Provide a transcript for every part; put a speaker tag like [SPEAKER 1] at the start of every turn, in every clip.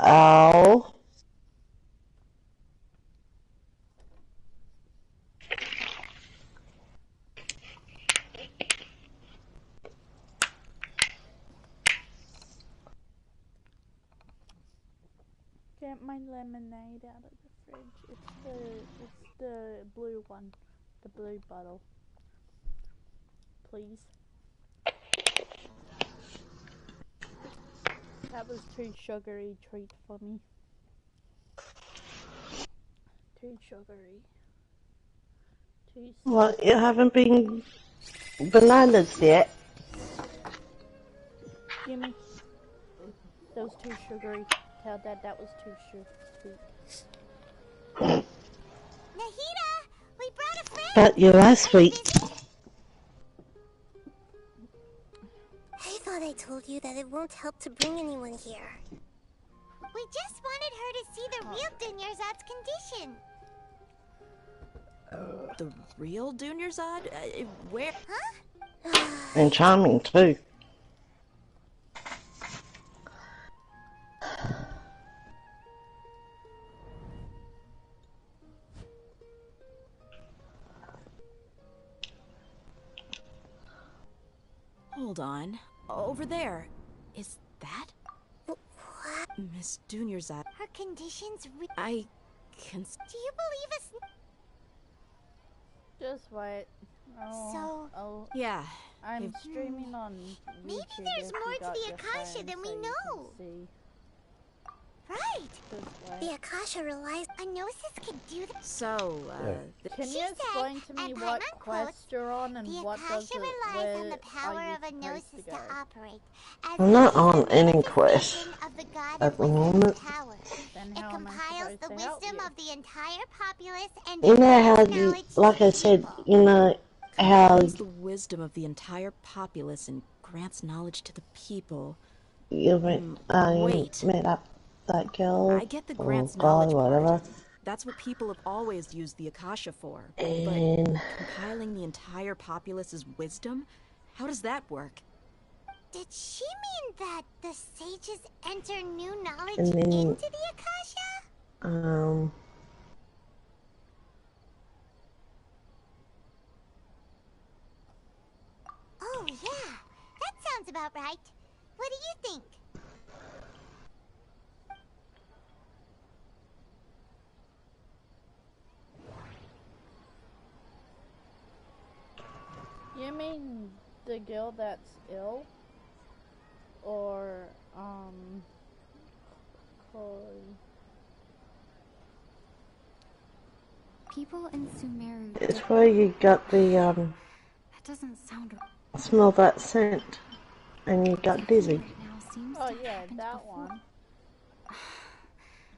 [SPEAKER 1] Ow.
[SPEAKER 2] Get my lemonade out of the fridge. It's the blue one. The blue bottle. Please. That was too sugary treat for me. Too sugary. Too sweet.
[SPEAKER 1] What, you haven't been bananas yet?
[SPEAKER 2] Gimme. That was too sugary. Tell Dad that was too sweet.
[SPEAKER 3] Nahida, we brought a friend.
[SPEAKER 1] But you are sweet.
[SPEAKER 3] I thought I told you that it won't help to bring anyone here. We just wanted her to see the real Dunyarzad's condition.
[SPEAKER 4] The real Dunyarzad? Where?
[SPEAKER 3] Huh?
[SPEAKER 1] And charming too.
[SPEAKER 4] Hold on. Over there. Is that?
[SPEAKER 3] What?
[SPEAKER 4] Miss Dunyarzad.
[SPEAKER 3] Her condition's
[SPEAKER 4] I can...
[SPEAKER 3] Do you believe us?
[SPEAKER 2] Just wait.
[SPEAKER 4] Yeah.
[SPEAKER 2] I'm streaming on YouTube.
[SPEAKER 3] Maybe there's more to the Akasha than we know. Right. The Akasha relies on Gnosis can do that.
[SPEAKER 4] So,
[SPEAKER 2] can you explain to me what quest you're on and what does it,
[SPEAKER 3] relies on the power of a Gnosis to operate.
[SPEAKER 1] I'm not on any quest at the moment.
[SPEAKER 2] Then
[SPEAKER 3] it
[SPEAKER 2] how am I
[SPEAKER 3] compiles the
[SPEAKER 2] supposed to help
[SPEAKER 3] wisdom
[SPEAKER 2] you?
[SPEAKER 3] of the entire populace and
[SPEAKER 1] You know how you, like I said, you know how
[SPEAKER 4] the wisdom of the entire populace and grants knowledge to the people.
[SPEAKER 1] you met up that girl
[SPEAKER 4] I get the grants
[SPEAKER 1] or guy,
[SPEAKER 4] knowledge
[SPEAKER 1] whatever.
[SPEAKER 4] part. That's what people have always used the Akasha for.
[SPEAKER 1] And
[SPEAKER 4] but compiling the entire populace's wisdom? How does that work?
[SPEAKER 3] Did she mean that the sages enter new knowledge
[SPEAKER 1] then,
[SPEAKER 3] into the Akasha? Oh yeah, that sounds about right. What do you think?
[SPEAKER 2] You mean the girl that's ill? Or,
[SPEAKER 5] People in Sumeru.
[SPEAKER 1] it's where you got the
[SPEAKER 5] That doesn't sound.
[SPEAKER 1] smell that scent, and you got dizzy.
[SPEAKER 5] Right now seems
[SPEAKER 2] oh
[SPEAKER 5] to have
[SPEAKER 2] yeah,
[SPEAKER 5] happened
[SPEAKER 2] that
[SPEAKER 5] before.
[SPEAKER 2] one.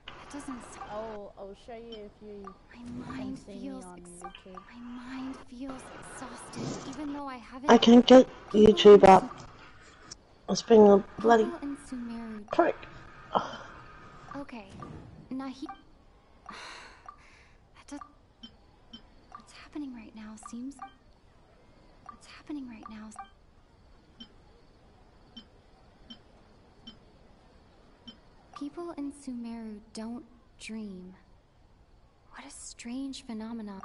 [SPEAKER 5] That doesn't.
[SPEAKER 2] I'll show you if you
[SPEAKER 5] My mind
[SPEAKER 2] see me
[SPEAKER 5] feels.
[SPEAKER 2] on YouTube.
[SPEAKER 5] My mind feels exhausted, even though I haven't.
[SPEAKER 1] I can get YouTube up. It's been a bloody
[SPEAKER 5] People in Sumeru.
[SPEAKER 1] prick.
[SPEAKER 5] Okay, Nahi. That does. What's happening right now seems. What's happening right now? People in Sumeru don't dream. What a strange phenomenon.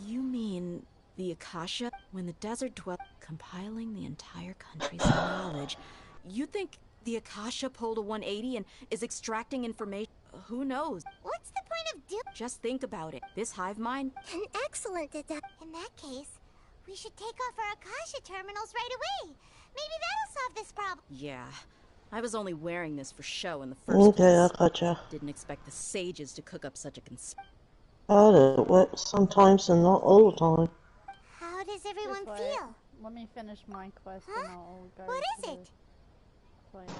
[SPEAKER 4] You mean the Akasha? When the desert dwelt, compiling the entire country's knowledge. You think the Akasha pulled a 180 and is extracting information? Who knows?
[SPEAKER 3] What's the point of doing?
[SPEAKER 4] Just think about it. This hive mind...
[SPEAKER 3] An excellent deduction. In that case, we should take off our Akasha terminals right away. Maybe that'll solve this problem.
[SPEAKER 4] Yeah. I was only wearing this for show in the first
[SPEAKER 1] Okay, I
[SPEAKER 4] place.
[SPEAKER 1] gotcha.
[SPEAKER 4] Didn't expect the sages to cook up such a
[SPEAKER 1] It works sometimes and not all the time.
[SPEAKER 3] How does everyone feel?
[SPEAKER 2] Let me finish my quest
[SPEAKER 3] Huh?
[SPEAKER 2] and I'll go
[SPEAKER 3] What
[SPEAKER 2] to
[SPEAKER 3] is
[SPEAKER 2] the
[SPEAKER 3] it?
[SPEAKER 2] place.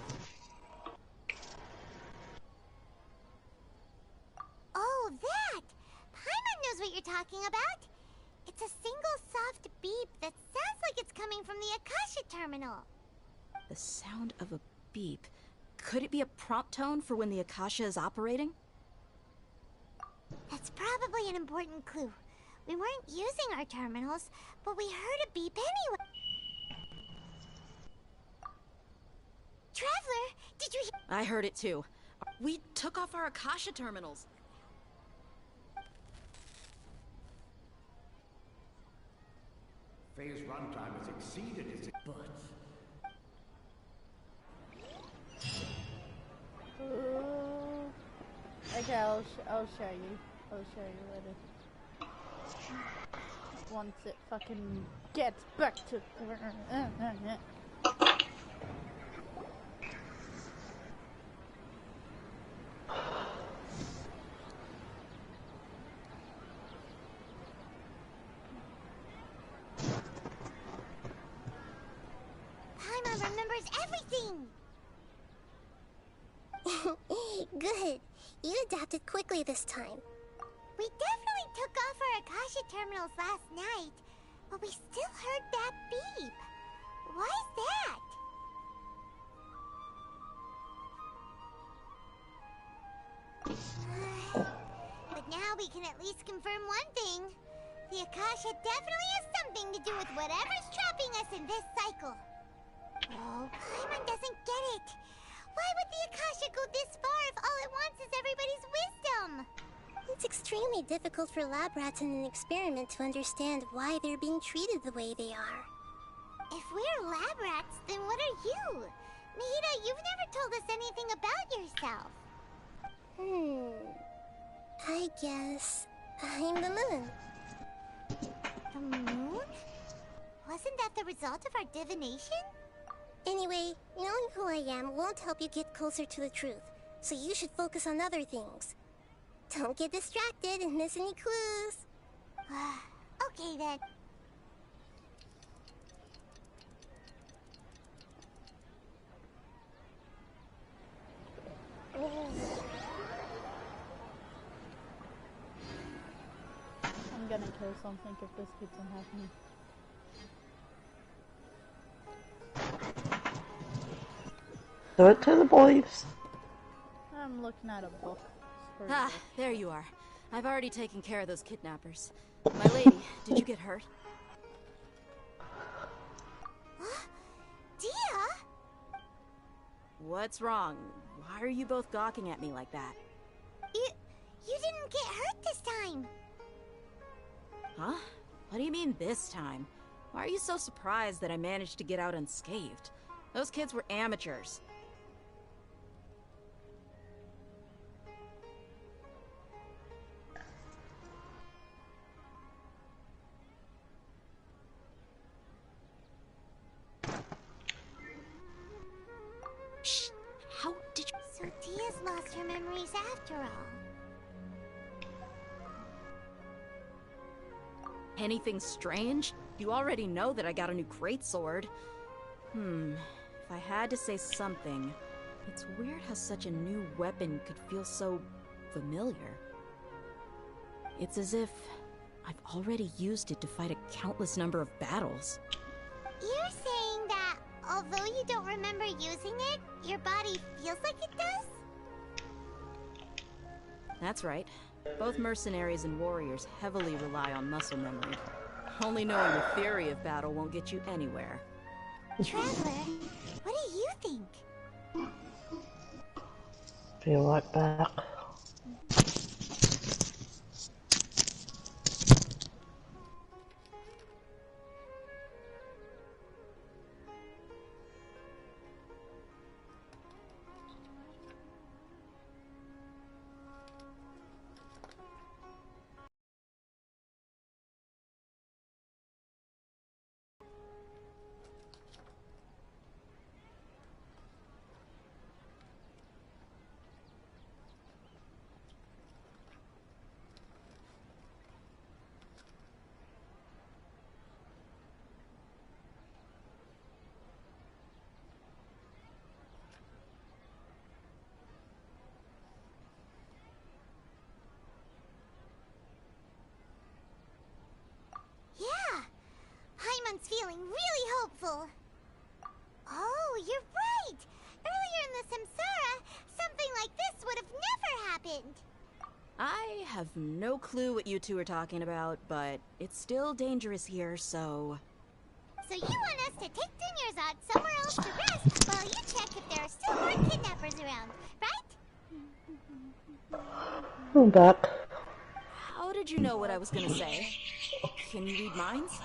[SPEAKER 3] Oh, that! Paimon knows what you're talking about. It's a single soft beep that sounds like it's coming from the Akasha terminal.
[SPEAKER 4] The sound of a beep. Could it be a prompt tone for when the Akasha is operating?
[SPEAKER 3] That's probably an important clue. We weren't using our terminals, but we heard a beep anyway. Traveler, did you hear?
[SPEAKER 4] I heard it too. We took off our Akasha terminals.
[SPEAKER 6] Phase runtime has exceeded its... But...
[SPEAKER 2] Okay, I'll show you. I'll show you later. Once it fucking gets back to...
[SPEAKER 3] Paimon remembers everything! Good. You adapted quickly this time. We definitely took off our Akasha terminals last night, but we still heard that beep. Why is that? But now we can at least confirm one thing. The Akasha definitely has something to do with whatever's trapping us in this cycle. Oh, Paimon doesn't get it. Why would the Akasha go this far if all it wants is everybody's wisdom? It's extremely difficult for lab rats in an experiment to understand why they're being treated the way they are. If we're lab rats, then what are you? Mahita, you've never told us anything about yourself. I guess I'm the moon. The moon? Wasn't that the result of our divination? Anyway, knowing who I am won't help you get closer to the truth, so you should focus on other things. Don't get distracted and miss any clues. Okay then.
[SPEAKER 2] I'm gonna kill something if this keeps on happening.
[SPEAKER 1] Do it to the boys.
[SPEAKER 2] I'm looking at a book.
[SPEAKER 4] Ah, there you are. I've already taken care of those kidnappers. My lady, did you get hurt?
[SPEAKER 3] Dia?
[SPEAKER 4] What's wrong? Why are you both gawking at me like that?
[SPEAKER 3] You didn't get hurt this time.
[SPEAKER 4] Huh? What do you mean this time? Why are you so surprised that I managed to get out unscathed? Those kids were amateurs. Shh! How did you...
[SPEAKER 3] So Dia's lost her memories after all.
[SPEAKER 4] Anything strange? You already know that I got a new greatsword. If I had to say something, it's weird how such a new weapon could feel so familiar. It's as if I've already used it to fight a countless number of battles.
[SPEAKER 3] You're saying that although you don't remember using it, your body feels like it does?
[SPEAKER 4] That's right. Both mercenaries and warriors heavily rely on muscle memory. Only knowing the theory of battle won't get you anywhere.
[SPEAKER 3] Traveler, what do you think?
[SPEAKER 1] Feel right back.
[SPEAKER 3] Yeah, Paimon's feeling really hopeful. Oh, you're right. Earlier in the Samsara, something like this would have never happened.
[SPEAKER 4] I have no clue what you two are talking about, but it's still dangerous here, so...
[SPEAKER 3] So you want us to take Dunyarzad somewhere else to rest while you check if there are still more kidnappers around, right?
[SPEAKER 1] I'm back.
[SPEAKER 4] How did you know what I was gonna say? Can you read minds?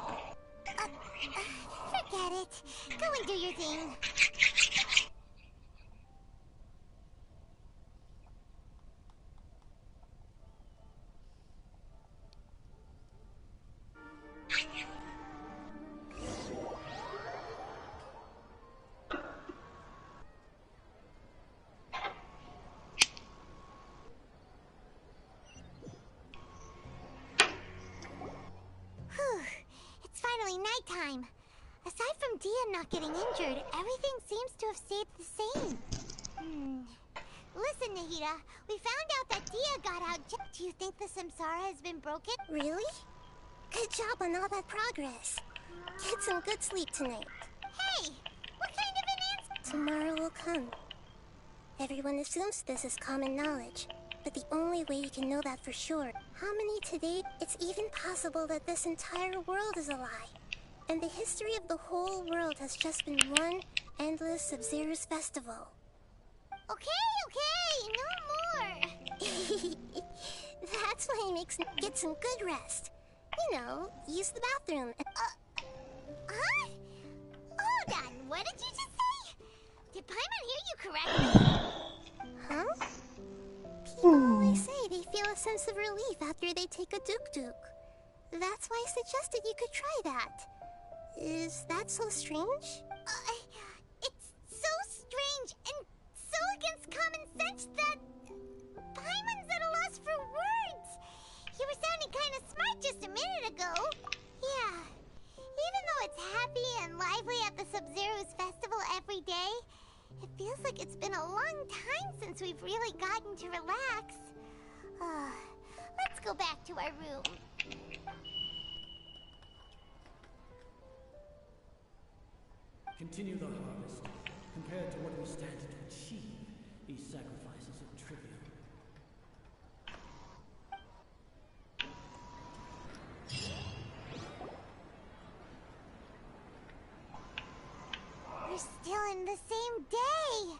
[SPEAKER 3] Forget it. Go and do your thing. Whew. It's finally nighttime. Aside from Dia not getting injured, everything seems to have stayed the same. Listen, Nahida, we found out that Dia got out. Do you think the Samsara has been broken?
[SPEAKER 7] Really? Good job on all that progress. Get some good sleep tonight.
[SPEAKER 3] Hey, what kind of an answer?
[SPEAKER 7] Tomorrow will come. Everyone assumes this is common knowledge, but the only way you can know that for sure, how many today? It's even possible that this entire world is a lie. And the history of the whole world has just been one endless Sub-Zero's festival.
[SPEAKER 3] Okay, no more.
[SPEAKER 7] That's why he makes get some good rest. You know, use the bathroom.
[SPEAKER 3] Huh? Hold on, what did you just say? Did Paimon hear you correctly?
[SPEAKER 7] Huh? People always say they feel a sense of relief after they take a duk-duk. That's why I suggested you could try that. Is that so strange?
[SPEAKER 3] It's so strange and so against common sense that Paimon's at a loss for words. You were sounding kind of smart just a minute ago. Yeah. Even though it's happy and lively at the Sub-Zero's festival every day, it feels like it's been a long time since we've really gotten to relax. Let's go back to our room.
[SPEAKER 6] Continue the harvest. Compared to what we stand to achieve, these sacrifices are trivial.
[SPEAKER 3] We're still in the same day.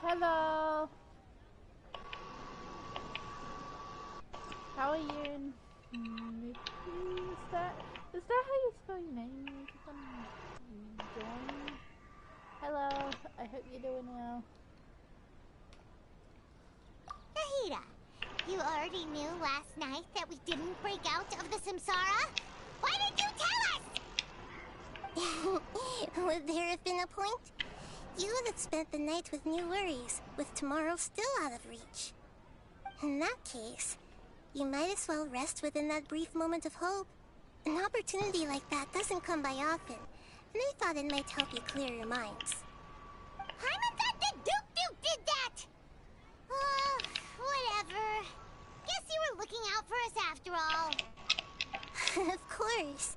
[SPEAKER 2] Hello. How are you? Is that how you spell your name? Join. Hello. I hope you're doing well.
[SPEAKER 3] Nahida, you already knew last night that we didn't break out of the Samsara? Why did you tell us?
[SPEAKER 7] Would there have been a point? You would have spent the night with new worries, with tomorrow still out of reach. In that case, you might as well rest within that brief moment of hope. An opportunity like that doesn't come by often, and I thought it might help you clear your minds.
[SPEAKER 3] Paimon thought the Duke did that! Whatever. Guess you were looking out for us after all.
[SPEAKER 7] Of course.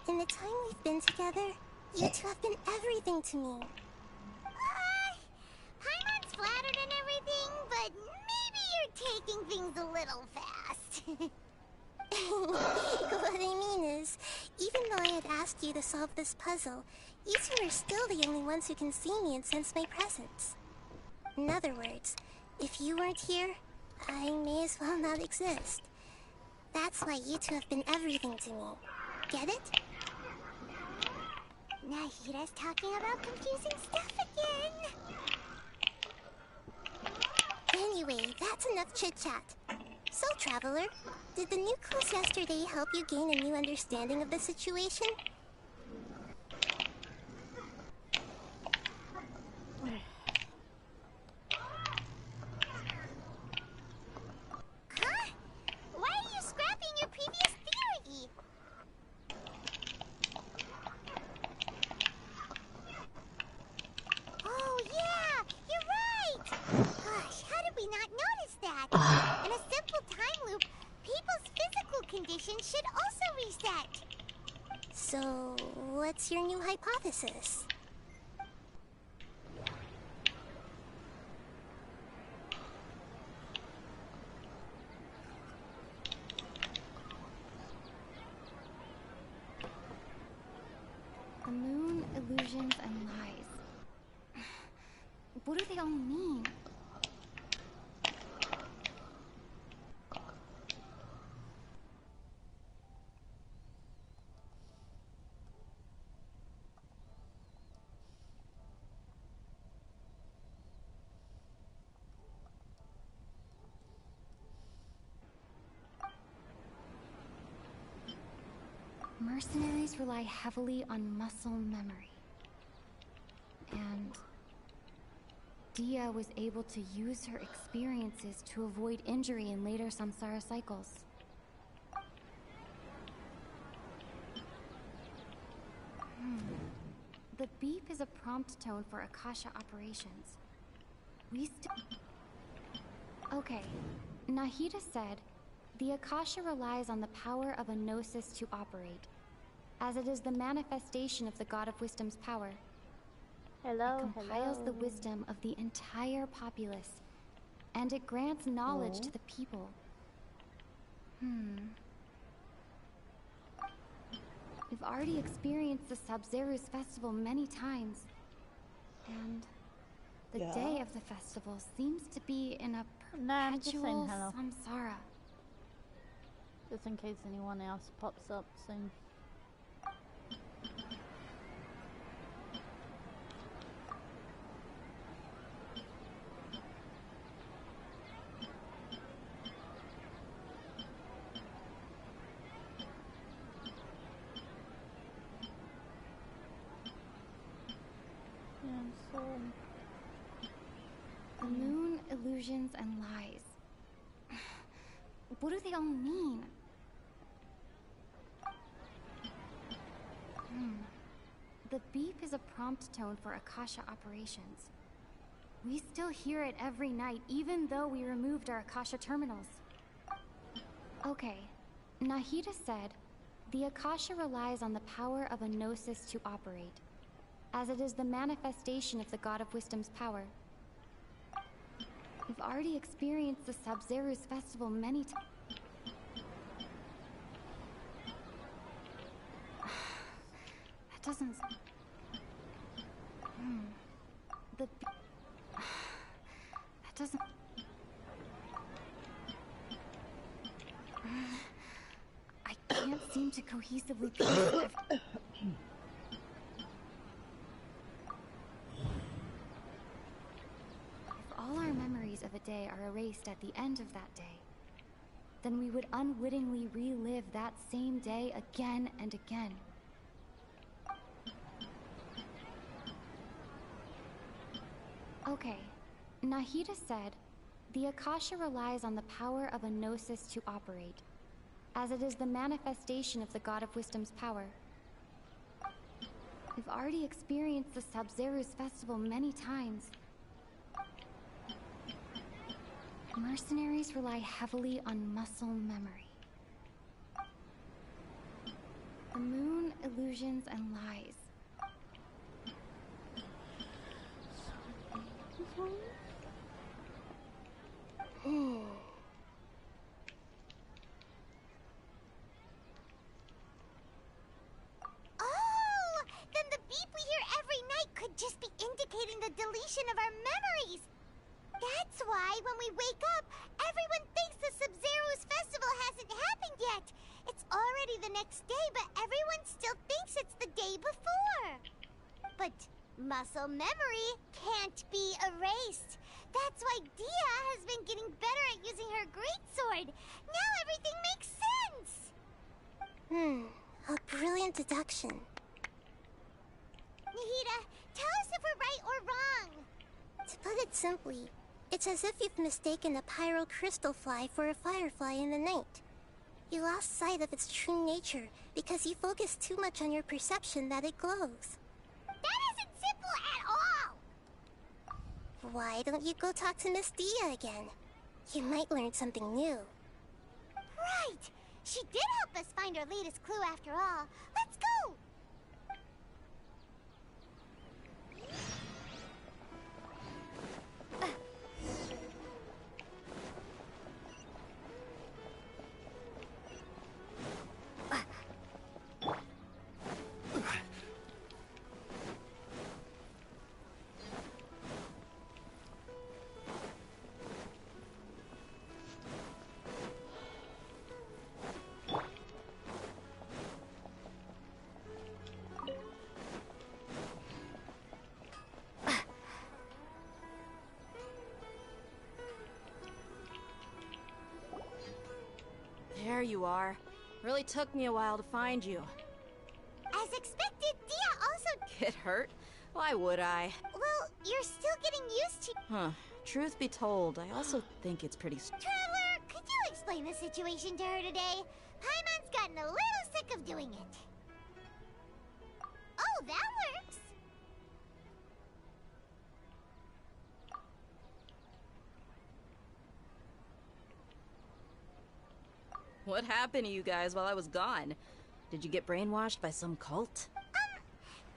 [SPEAKER 7] In the time we've been together, you two have been everything to me.
[SPEAKER 3] Paimon's flattered and everything, but maybe you're taking things a little fast.
[SPEAKER 7] What I mean is, even though I had asked you to solve this puzzle, you two are still the only ones who can see me and sense my presence. In other words, if you weren't here, I may as well not exist. That's why you two have been everything to me. Get it?
[SPEAKER 3] Nahida's talking about confusing stuff again.
[SPEAKER 7] Anyway, that's enough chit-chat. So, Traveler, did the new clues yesterday help you gain a new understanding of the situation?
[SPEAKER 3] Huh? Why are you scrapping your previous theory? Oh yeah, you're right! Gosh, how did we not notice that? In a simple time loop, people's physical condition should also reset.
[SPEAKER 7] So, what's your new hypothesis?
[SPEAKER 5] they all mean? Mercenaries rely heavily on muscle memory. And Dia was able to use her experiences to avoid injury in later samsara cycles. The beep is a prompt tone for Akasha operations. Okay, Nahida said, the Akasha relies on the power of a gnosis to operate, as it is the manifestation of the God of Wisdom's power.
[SPEAKER 2] Hello,
[SPEAKER 5] It compiles the wisdom of the entire populace, and it grants knowledge to the people. We've already experienced the Sub-Zeru's festival many times, and the day of the festival seems to be in a perpetual samsara.
[SPEAKER 2] Just in case anyone else pops up soon.
[SPEAKER 5] The moon, illusions, and lies. What do they all mean? The beep is a prompt tone for Akasha operations. We still hear it every night, even though we removed our Akasha terminals. Okay, Nahida said, the Akasha relies on the power of a gnosis to operate, as it is the manifestation of the God of Wisdom's power. We've already experienced the Sub-Zeru's festival many times. That doesn't... That doesn't... I can't seem to cohesively place all our memories of a day are erased at the end of that day, then we would unwittingly relive that same day again and again. Okay, Nahida said, the Akasha relies on the power of a gnosis to operate, as it is the manifestation of the God of Wisdom's power. We've already experienced the Sub-Zeru's festival many times. Mercenaries rely heavily on muscle memory. The moon, illusions, and lies.
[SPEAKER 3] Then the beep we hear every night could just be indicating the deletion of our memories. That's why when we wake up, everyone thinks the Sub-Zeru's festival hasn't happened yet. It's already the next day, but everyone still thinks it's the day before. But muscle memory can't be erased. That's why Dia has been getting better at using her greatsword. Now everything makes sense.
[SPEAKER 7] A brilliant deduction.
[SPEAKER 3] Nahida, tell us if we're right or wrong.
[SPEAKER 7] To put it simply, it's as if you've mistaken a pyro crystal fly for a firefly in the night. You lost sight of its true nature because you focused too much on your perception that it glows.
[SPEAKER 3] That isn't simple at all!
[SPEAKER 7] Why don't you go talk to Miss Dia again? You might learn something new.
[SPEAKER 3] Right! She did help us find our latest clue after all. Let's go!
[SPEAKER 4] there you are. Really took me a while to find you.
[SPEAKER 3] As expected, Dia also...
[SPEAKER 4] Get hurt? Why would I?
[SPEAKER 3] Well, you're still getting used to...
[SPEAKER 4] Huh. Truth be told, I also think it's pretty...
[SPEAKER 3] Traveler, could you explain the situation to her today? Paimon's gotten a little sick of doing it. Oh, that works.
[SPEAKER 4] What happened to you guys while I was gone? Did you get brainwashed by some cult?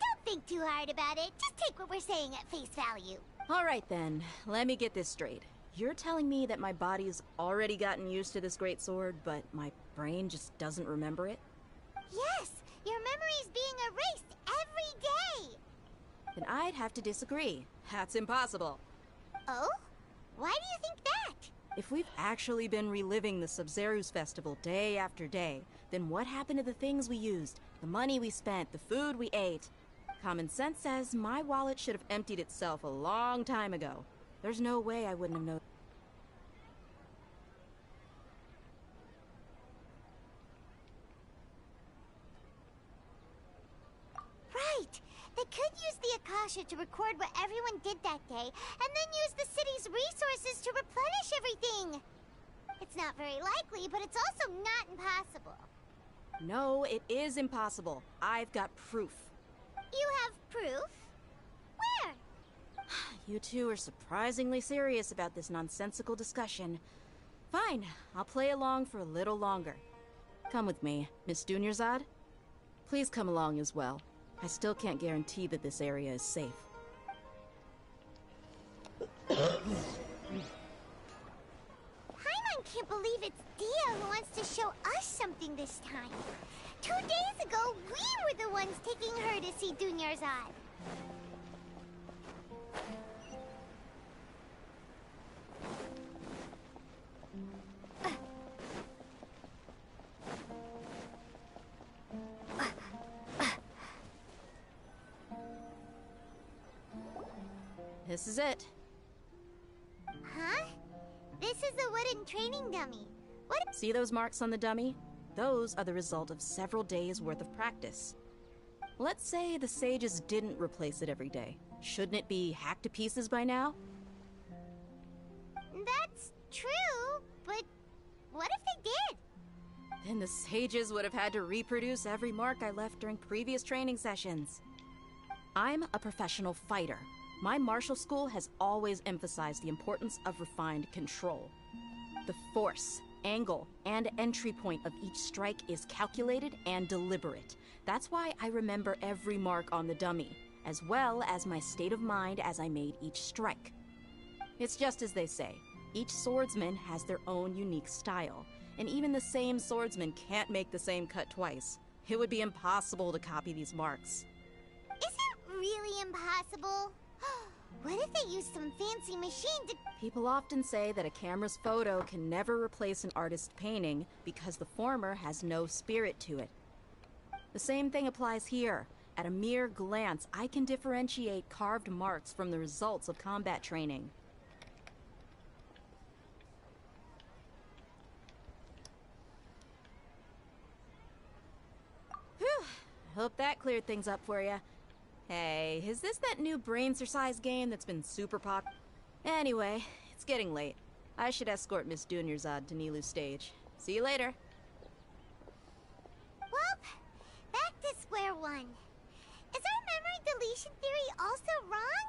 [SPEAKER 3] Don't think too hard about it. Just take what we're saying at face value.
[SPEAKER 4] Alright then, let me get this straight. You're telling me that my body's already gotten used to this great sword, but my brain just doesn't remember it?
[SPEAKER 3] Yes, your memory's being erased every day.
[SPEAKER 4] Then I'd have to disagree. That's impossible.
[SPEAKER 3] Oh? Why do you think that?
[SPEAKER 4] If we've actually been reliving the Sub-Zeru's festival day after day, then what happened to the things we used, the money we spent, the food we ate? Common sense says my wallet should have emptied itself a long time ago. There's no way I wouldn't have known.
[SPEAKER 3] Right. They could use the Akasha to record what everyone did that day, and then use the city's resources to replenish everything. It's not very likely, but it's also not impossible.
[SPEAKER 4] No, it is impossible. I've got proof.
[SPEAKER 3] You have proof? Where?
[SPEAKER 4] You two are surprisingly serious about this nonsensical discussion. Fine, I'll play along for a little longer. Come with me, Miss Dunyarzad. Please come along as well. I still can't guarantee that this area is safe.
[SPEAKER 3] Paimon can't believe it's Dia who wants to show us something this time. 2 days ago, we were the ones taking her to see Dunyarzad.
[SPEAKER 4] This is it.
[SPEAKER 3] Huh? This is a wooden training dummy. What?
[SPEAKER 4] See those marks on the dummy? Those are the result of several days' worth of practice. Let's say the sages didn't replace it every day. Shouldn't it be hacked to pieces by now?
[SPEAKER 3] That's true, but what if they did?
[SPEAKER 4] Then the sages would have had to reproduce every mark I left during previous training sessions. I'm a professional fighter. My martial school has always emphasized the importance of refined control. The force, angle, and entry point of each strike is calculated and deliberate. That's why I remember every mark on the dummy, as well as my state of mind as I made each strike. It's just as they say, each swordsman has their own unique style, and even the same swordsman can't make the same cut twice. It would be impossible to copy these marks.
[SPEAKER 3] Is it really impossible? What if they use some fancy machine to...
[SPEAKER 4] People often say that a camera's photo can never replace an artist's painting because the former has no spirit to it. The same thing applies here. At a mere glance, I can differentiate carved marks from the results of combat training. Whew. Hope that cleared things up for you. Hey, is this that new brain-exercise game that's been super pop? Anyway, it's getting late. I should escort Miss Dunyarzad to Nilu's stage. See you later.
[SPEAKER 3] Well, back to square one. Is our memory deletion theory also wrong?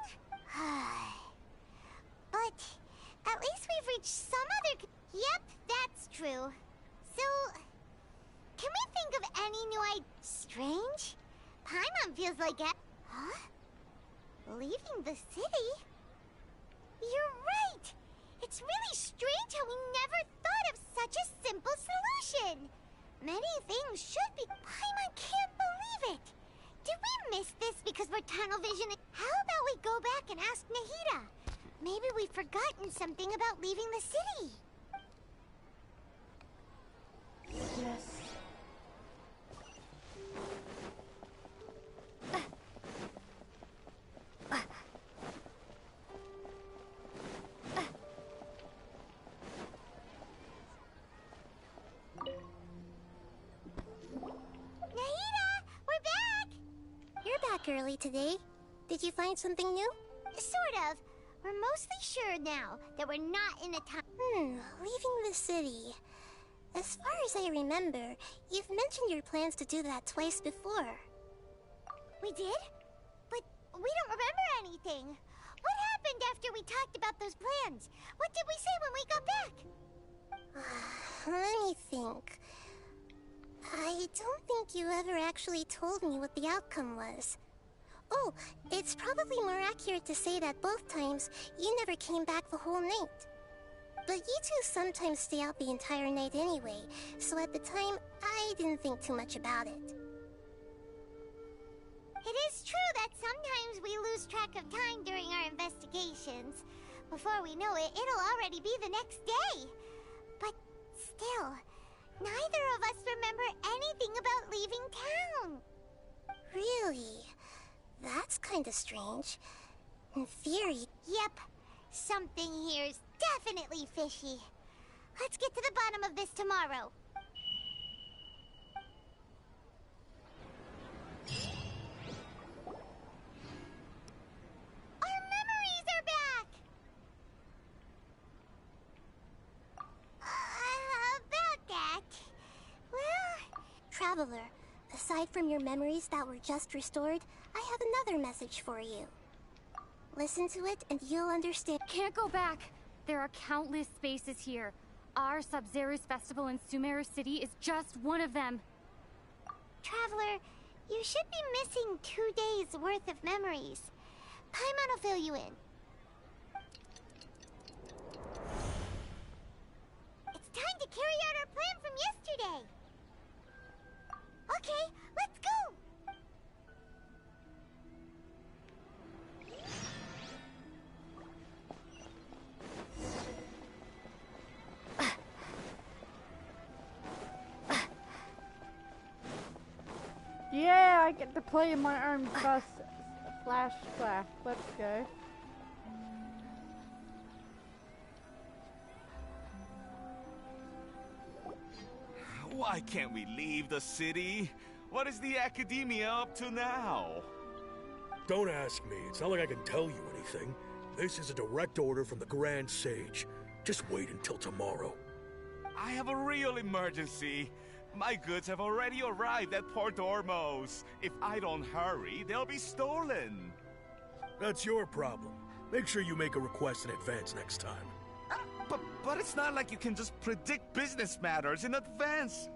[SPEAKER 3] But at least we've reached some other... Yep, that's true. So, can we think of any new ideas? Strange? Paimon feels like a... Huh? Leaving the city? You're right! It's really strange how we never thought of such a simple solution! Many things should be... Paimon can't believe it! Did we miss this because we're tunnel vision? How about we go back and ask Nahida? Maybe we've forgotten something about leaving the city.
[SPEAKER 1] Yes.
[SPEAKER 7] back early today. Did you find something new?
[SPEAKER 3] Sort of. We're mostly sure now that we're not in a time.
[SPEAKER 7] Leaving the city. As far as I remember, you've mentioned your plans to do that twice before.
[SPEAKER 3] We did? But we don't remember anything. What happened after we talked about those plans? What did we say when we got back?
[SPEAKER 7] Let me think. I don't think you ever actually told me what the outcome was. Oh, it's probably more accurate to say that both times you never came back the whole night. But you two sometimes stay out the entire night anyway, so at the time, I didn't think too much about it.
[SPEAKER 3] It is true that sometimes we lose track of time during our investigations. Before we know it, it'll already be the next day. But still, neither of us remember anything about leaving town.
[SPEAKER 7] Really? That's kinda strange. In theory...
[SPEAKER 3] Yep. Something here's definitely fishy. Let's get to the bottom of this tomorrow. Our memories are back! About that... Well...
[SPEAKER 7] Traveler, aside from your memories that were just restored, I have another message for you. Listen to it and you'll understand.
[SPEAKER 5] Can't go back. There are countless spaces here. Our Sub-Zero's festival in Sumeru City is just one of them.
[SPEAKER 3] Traveler, you should be missing 2 days worth of memories. Paimon will fill you in. It's time to carry out our plan from yesterday. Okay, let's go!
[SPEAKER 2] Yeah, I get to play in my own bus. Flash. Let's go.
[SPEAKER 8] Why can't we leave the city? What is the academia up to now?
[SPEAKER 9] Don't ask me. It's not like I can tell you anything. This is a direct order from the Grand Sage. Just wait until tomorrow.
[SPEAKER 8] I have a real emergency. My goods have already arrived at Port Ormos. If I don't hurry, they'll be stolen.
[SPEAKER 9] That's your problem. Make sure you make a request in advance next time.
[SPEAKER 8] But it's not like you can just predict business matters in advance.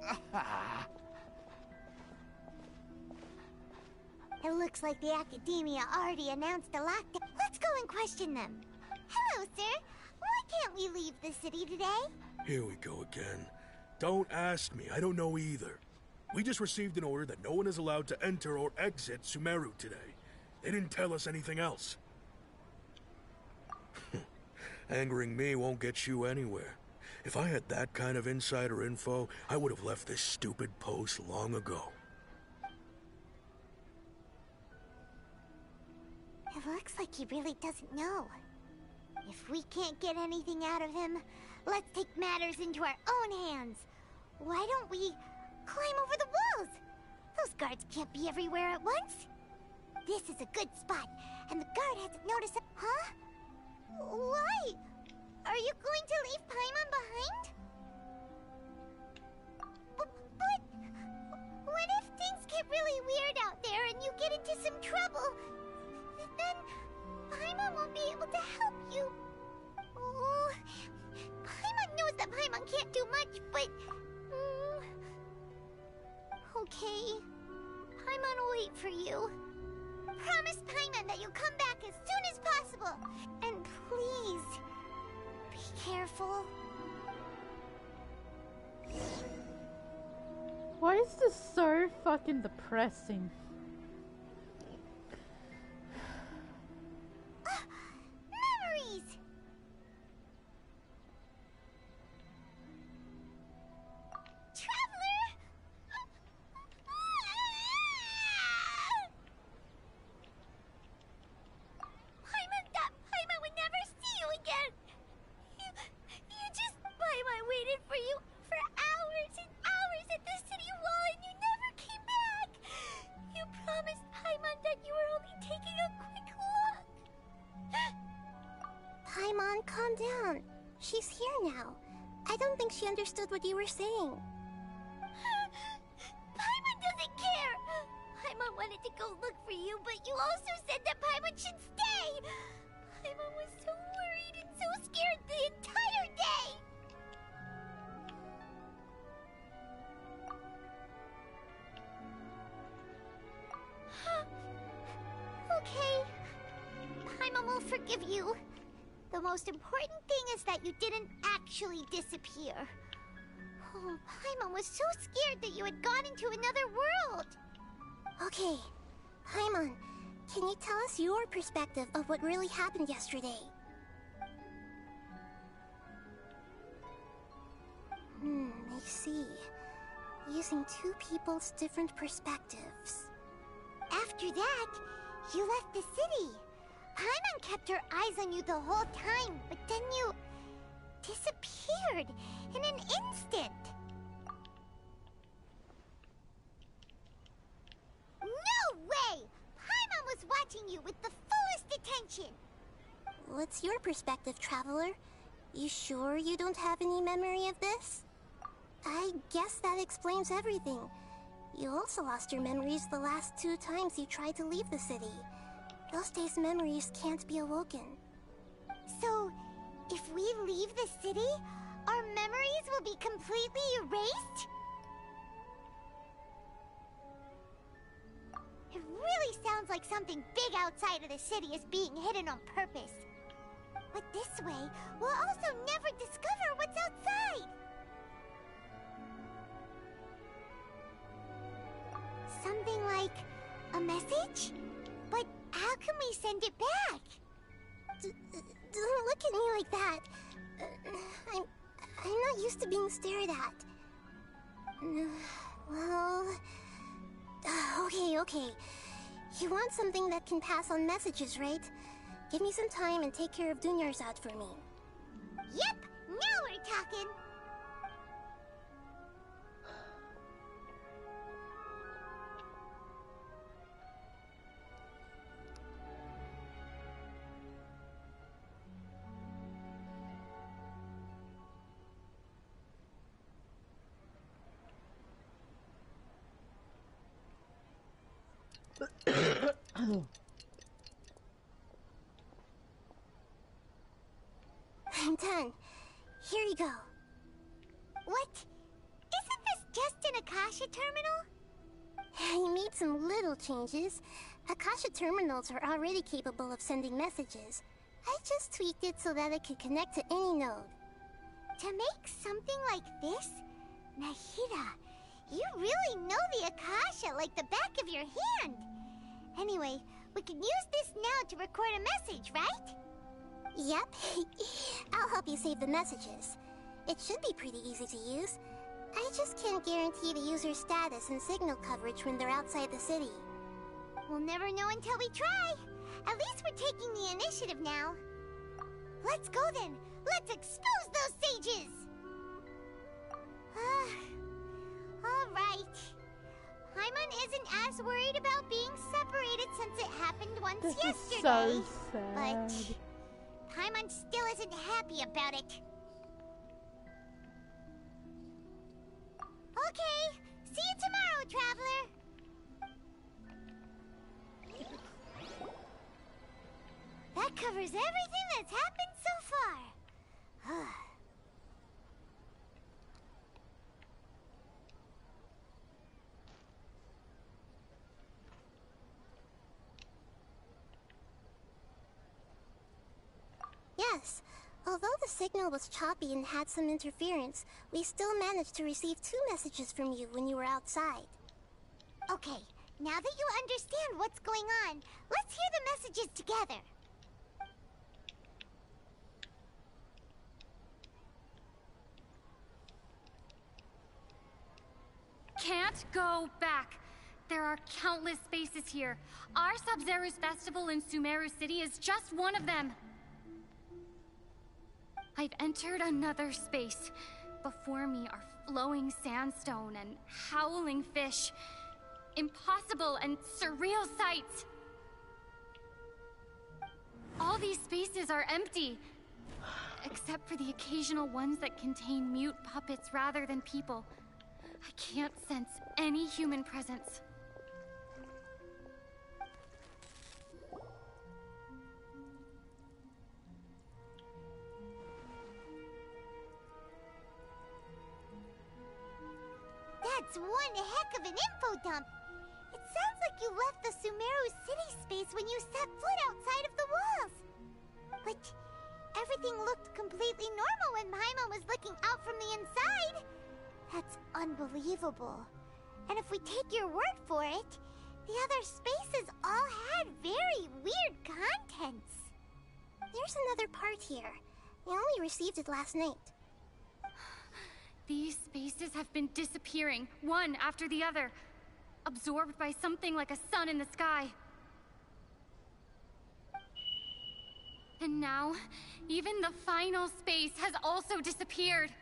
[SPEAKER 3] It looks like the academia already announced a lockdown. Let's go and question them. Hello, sir. Why can't we leave the city today?
[SPEAKER 9] Here we go again. Don't ask me. I don't know either. We just received an order that no one is allowed to enter or exit Sumeru today. They didn't tell us anything else. Angering me won't get you anywhere. If I had that kind of insider info, I would have left this stupid post long ago.
[SPEAKER 3] It looks like he really doesn't know. If we can't get anything out of him, let's take matters into our own hands. Why don't we climb over the walls? Those guards can't be everywhere at once. This is a good spot, and the guard hasn't noticed it. Huh? Why? Are you going to leave Paimon behind? But what if things get really weird out there and you get into some trouble? Then Paimon won't be able to help you. Oh, Paimon knows that Paimon can't do much, but... Okay. Paimon will wait for you. Promise Paimon that you'll come back as soon as possible. And please, be careful.
[SPEAKER 2] Why is this so fucking depressing?
[SPEAKER 3] Memories! Traveler! Paimon would never see you again! Paimon waited for you for hours and hours at the city wall and you never came back! You promised Paimon that you were only taking a quick look.
[SPEAKER 7] Paimon, calm down. She's here now. I don't think she understood what you were saying.
[SPEAKER 3] Paimon doesn't care! Paimon wanted to go look for you, but you also said that Paimon should stay! Paimon was so worried and so scared the entire day! Okay. Paimon will forgive you. The most important thing is that you didn't actually disappear. Oh, Paimon was so scared that you had gone into another world.
[SPEAKER 7] Okay. Paimon, can you tell us your perspective of what really happened yesterday? I see. Using two people's different perspectives.
[SPEAKER 3] After that, you left the city. Paimon kept her eyes on you the whole time, but then you disappeared in an instant. No way! Paimon was watching you with the fullest attention.
[SPEAKER 7] What's your perspective, Traveler? You sure you don't have any memory of this? I guess that explains everything. You also lost your memories the last 2 times you tried to leave the city. Those days' memories can't be awoken.
[SPEAKER 3] So, if we leave the city, our memories will be completely erased? It really sounds like something big outside of the city is being hidden on purpose. But this way, we'll also never discover what's outside. Something like a message? But how can we send it back?
[SPEAKER 7] Don't look at me like that. I'm not used to being stared at. Well... Okay. You want something that can pass on messages, right? Give me some time and take care of Dunyarzad for me.
[SPEAKER 3] Yep! Now we're talking!
[SPEAKER 7] I'm done. Here you go.
[SPEAKER 3] What? Isn't this just an Akasha terminal?
[SPEAKER 7] I made some little changes. Akasha terminals are already capable of sending messages. I just tweaked it so that it could connect to any node.
[SPEAKER 3] To make something like this? Nahida, you really know the Akasha like the back of your hand. Anyway, we can use this now to record a message, right?
[SPEAKER 7] Yep. I'll help you save the messages. It should be pretty easy to use. I just can't guarantee the user's status and signal coverage when they're outside the city.
[SPEAKER 3] We'll never know until we try. At least we're taking the initiative now. Let's go then. Let's expose those sages! Alright. Paimon isn't as worried about being separated since it happened once yesterday.
[SPEAKER 2] Is so sad.
[SPEAKER 3] But Paimon still isn't happy about it. Okay, see you tomorrow, Traveler. That covers everything that's happened so far.
[SPEAKER 7] Yes. Although the signal was choppy and had some interference, we still managed to receive 2 messages from you when you were outside.
[SPEAKER 3] Okay, now that you understand what's going on, let's hear the messages together.
[SPEAKER 5] Can't go back. There are countless spaces here. Our Sub-Zero's festival in Sumeru City is just one of them. I've entered another space. Before me are flowing sandstone and howling fish. impossible and surreal sights. All these spaces are empty, except for the occasional ones that contain mute puppets rather than people. I can't sense any human presence.
[SPEAKER 3] That's one heck of an info dump. It sounds like you left the Sumeru city space when you set foot outside of the walls. But everything looked completely normal when Paimon was looking out from the inside. That's unbelievable. And if we take your word for it, the other spaces all had very weird contents.
[SPEAKER 7] There's another part here. I only received it last night.
[SPEAKER 5] These spaces have been disappearing, one after the other, absorbed by something like a sun in the sky. And now, even the final space has also disappeared.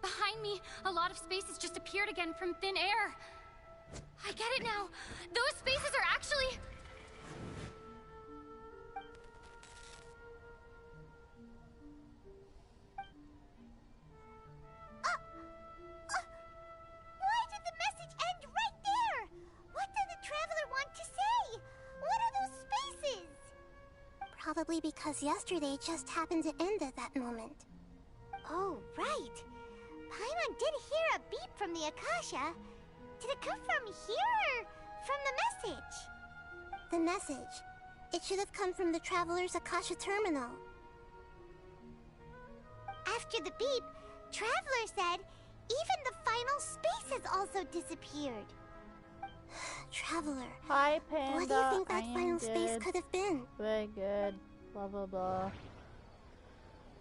[SPEAKER 5] Behind me, a lot of spaces just appeared again from thin air. I get it now. Those spaces are actually...
[SPEAKER 3] Why did the message end right there? What did the Traveler want to say? What are those spaces?
[SPEAKER 7] Probably because yesterday just happened to end at that moment.
[SPEAKER 3] Oh, right. Paimon did hear a beep from the Akasha. Did it come from here or from the message?
[SPEAKER 7] The message. It should have come from the Traveler's Akasha terminal.
[SPEAKER 3] After the beep, Traveler said even the final space has also disappeared.
[SPEAKER 7] Traveler.
[SPEAKER 2] Hi, Panda.
[SPEAKER 7] What do you think that
[SPEAKER 2] I am
[SPEAKER 7] final space
[SPEAKER 2] good.
[SPEAKER 7] could have been?
[SPEAKER 2] Very good. Blah, blah, blah.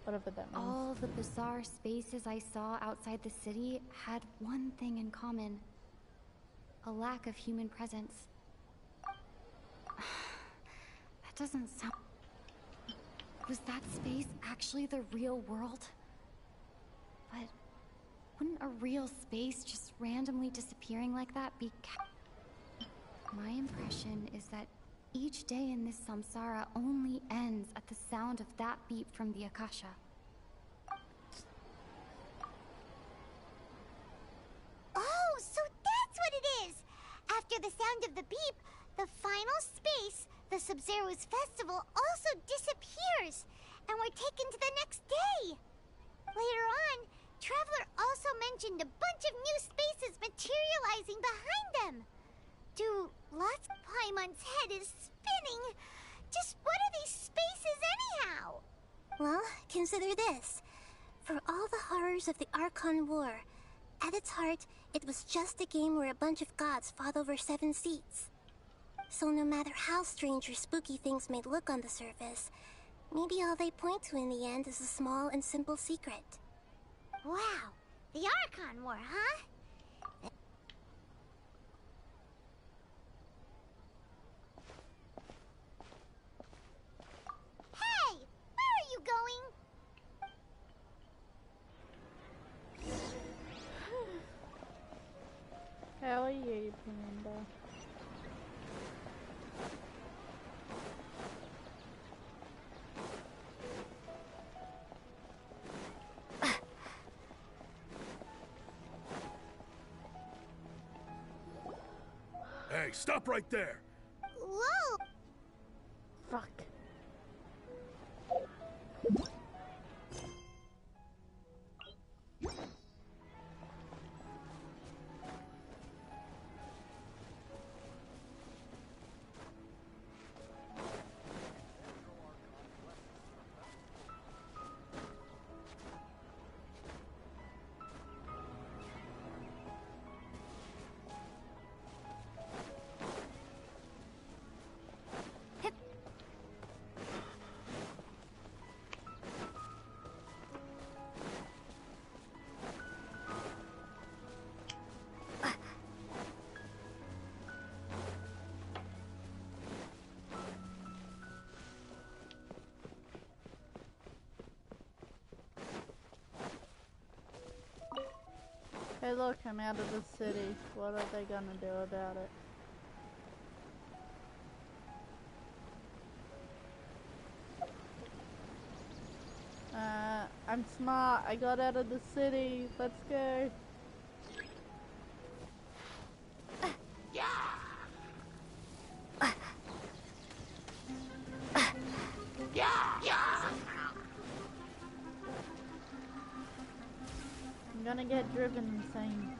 [SPEAKER 2] Whatever that means.
[SPEAKER 5] All the bizarre spaces I saw outside the city had one thing in common. A lack of human presence. That doesn't sound... Was that space actually the real world? But wouldn't a real space just randomly disappearing like that be... My impression is that each day in this samsara only ends at the sound of that beep from the Akasha.
[SPEAKER 3] Oh, so that's what it is! After the sound of the beep, the final space, the Sub-Zero's festival, also disappears, and we're taken to the next day. Later on, Traveler also mentioned a bunch of new spaces materializing behind them. Dude, lots of Paimon's head is spinning. Just what are these spaces anyhow?
[SPEAKER 7] Well, consider this. For all the horrors of the Archon War, at its heart, it was just a game where a bunch of gods fought over 7 seats. So no matter how strange or spooky things may look on the surface, maybe all they point to in the end is a small and simple secret.
[SPEAKER 3] Wow, the Archon War, huh? Hey, where are you going?
[SPEAKER 2] Hell yeah, Panda.
[SPEAKER 9] Hey, stop right there!
[SPEAKER 3] Whoa!
[SPEAKER 2] Fuck. look, I'm out of the city. What are they gonna do about it? I'm smart. I got out of the city. Let's go. I'm gonna get driven insane.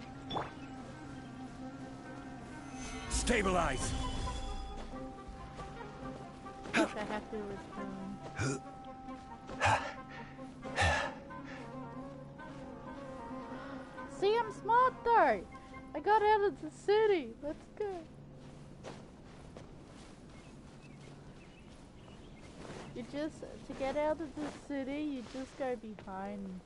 [SPEAKER 8] Stabilize!
[SPEAKER 2] Gosh, I have to return. See, I'm smart though. I got out of the city. Let's go. You just, to get out of the city, you just go behind.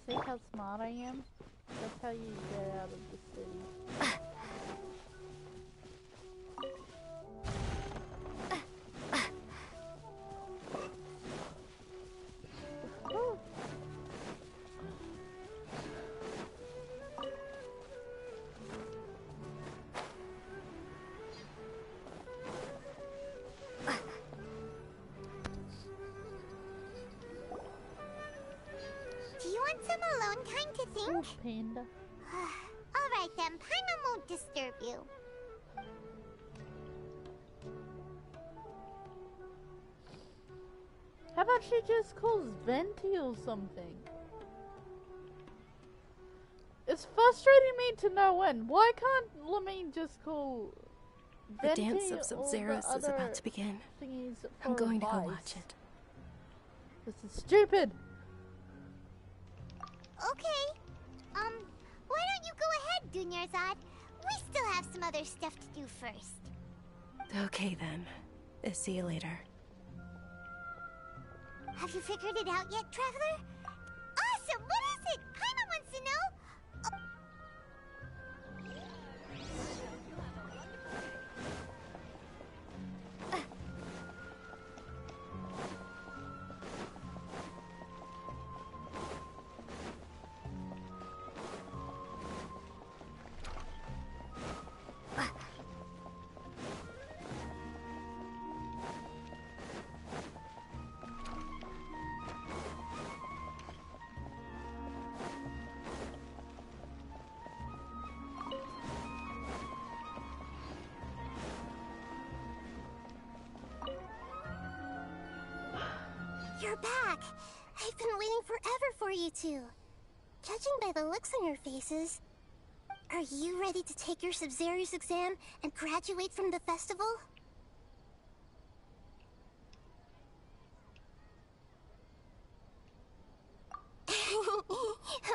[SPEAKER 2] See how smart I am? That's how you get out of the city. Panda.
[SPEAKER 3] Alright then, Paimon won't disturb you.
[SPEAKER 2] How about she just calls Venti or something? It's frustrating me to no end. Why can't Lamine just call Venti?
[SPEAKER 10] The dance of Sub-Zeros is about to begin. I'm going to go watch it.
[SPEAKER 2] This is stupid.
[SPEAKER 3] Okay. Why don't you go ahead, Dunyarzad? We still have some other stuff to do first.
[SPEAKER 10] Okay then. See you later.
[SPEAKER 3] Have you figured it out yet, Traveler? Awesome! What is it? Paimon wants to know. You're back! I've been waiting forever for you two. Judging by the looks on your faces, are you ready to take your Sub-Zeros exam and graduate from the festival?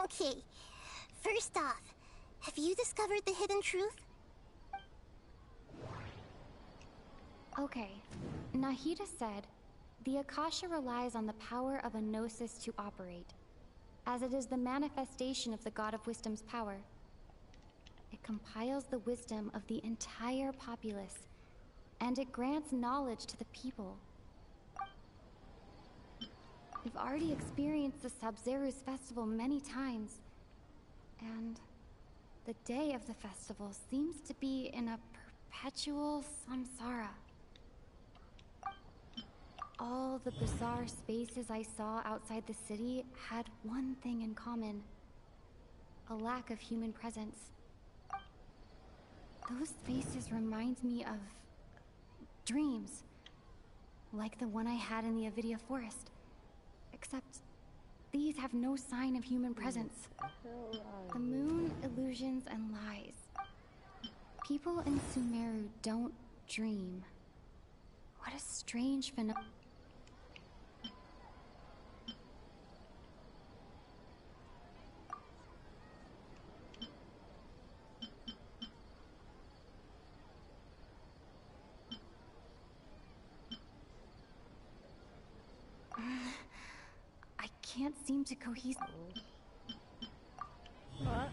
[SPEAKER 3] Okay. First off, have you discovered the hidden truth?
[SPEAKER 5] Okay. Nahida said, the Akasha relies on the power of a gnosis to operate, as it is the manifestation of the God of Wisdom's power. It compiles the wisdom of the entire populace, and it grants knowledge to the people. We've already experienced the Sub-Zeros festival many times, and the day of the festival seems to be in a perpetual samsara. All the bizarre spaces I saw outside the city had one thing in common: a lack of human presence. Those spaces remind me of dreams, like the one I had in the Avidia Forest. Except these have no sign of human presence. The moon, illusions, and lies. People in Sumeru don't dream. What a strange phenomenon. I can't seem to cohese.
[SPEAKER 2] What?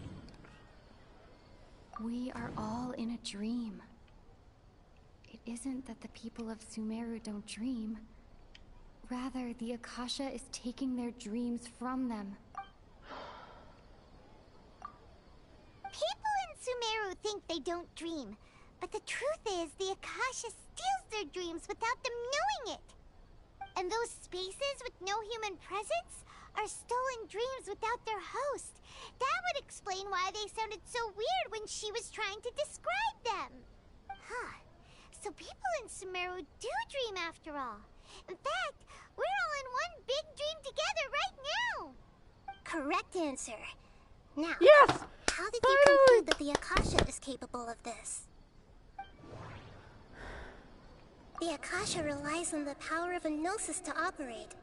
[SPEAKER 5] We are all in a dream. It isn't that the people of Sumeru don't dream. Rather, the Akasha is taking their dreams from them.
[SPEAKER 3] think they don't dream. But the truth is, the Akasha steals their dreams without them knowing it. And those spaces with no human presence are stolen dreams without their host. That would explain why they sounded so weird when she was trying to describe them. Huh. So people in Sumeru do dream after all. In fact, we're all in one big dream together right now.
[SPEAKER 7] Correct answer. Now,
[SPEAKER 2] yes!
[SPEAKER 7] How did you conclude that the Akasha is capable of this? The Akasha relies on the power of a gnosis to operate.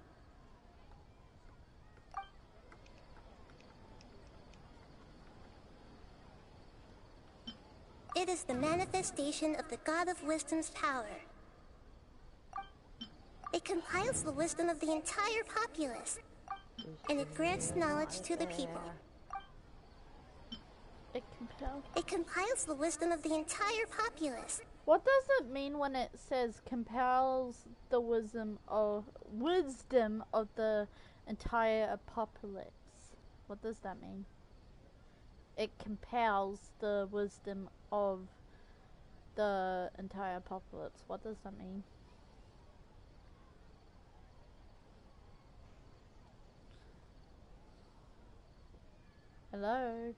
[SPEAKER 7] It is the manifestation of the God of Wisdom's power. It compiles the wisdom of the entire populace, and it grants knowledge to the people. It compiles the wisdom of the entire populace.
[SPEAKER 2] What does it mean when it says compels the wisdom of the entire apocalypse? What does that mean? It compels the wisdom of the entire apocalypse. What does that mean? Hello?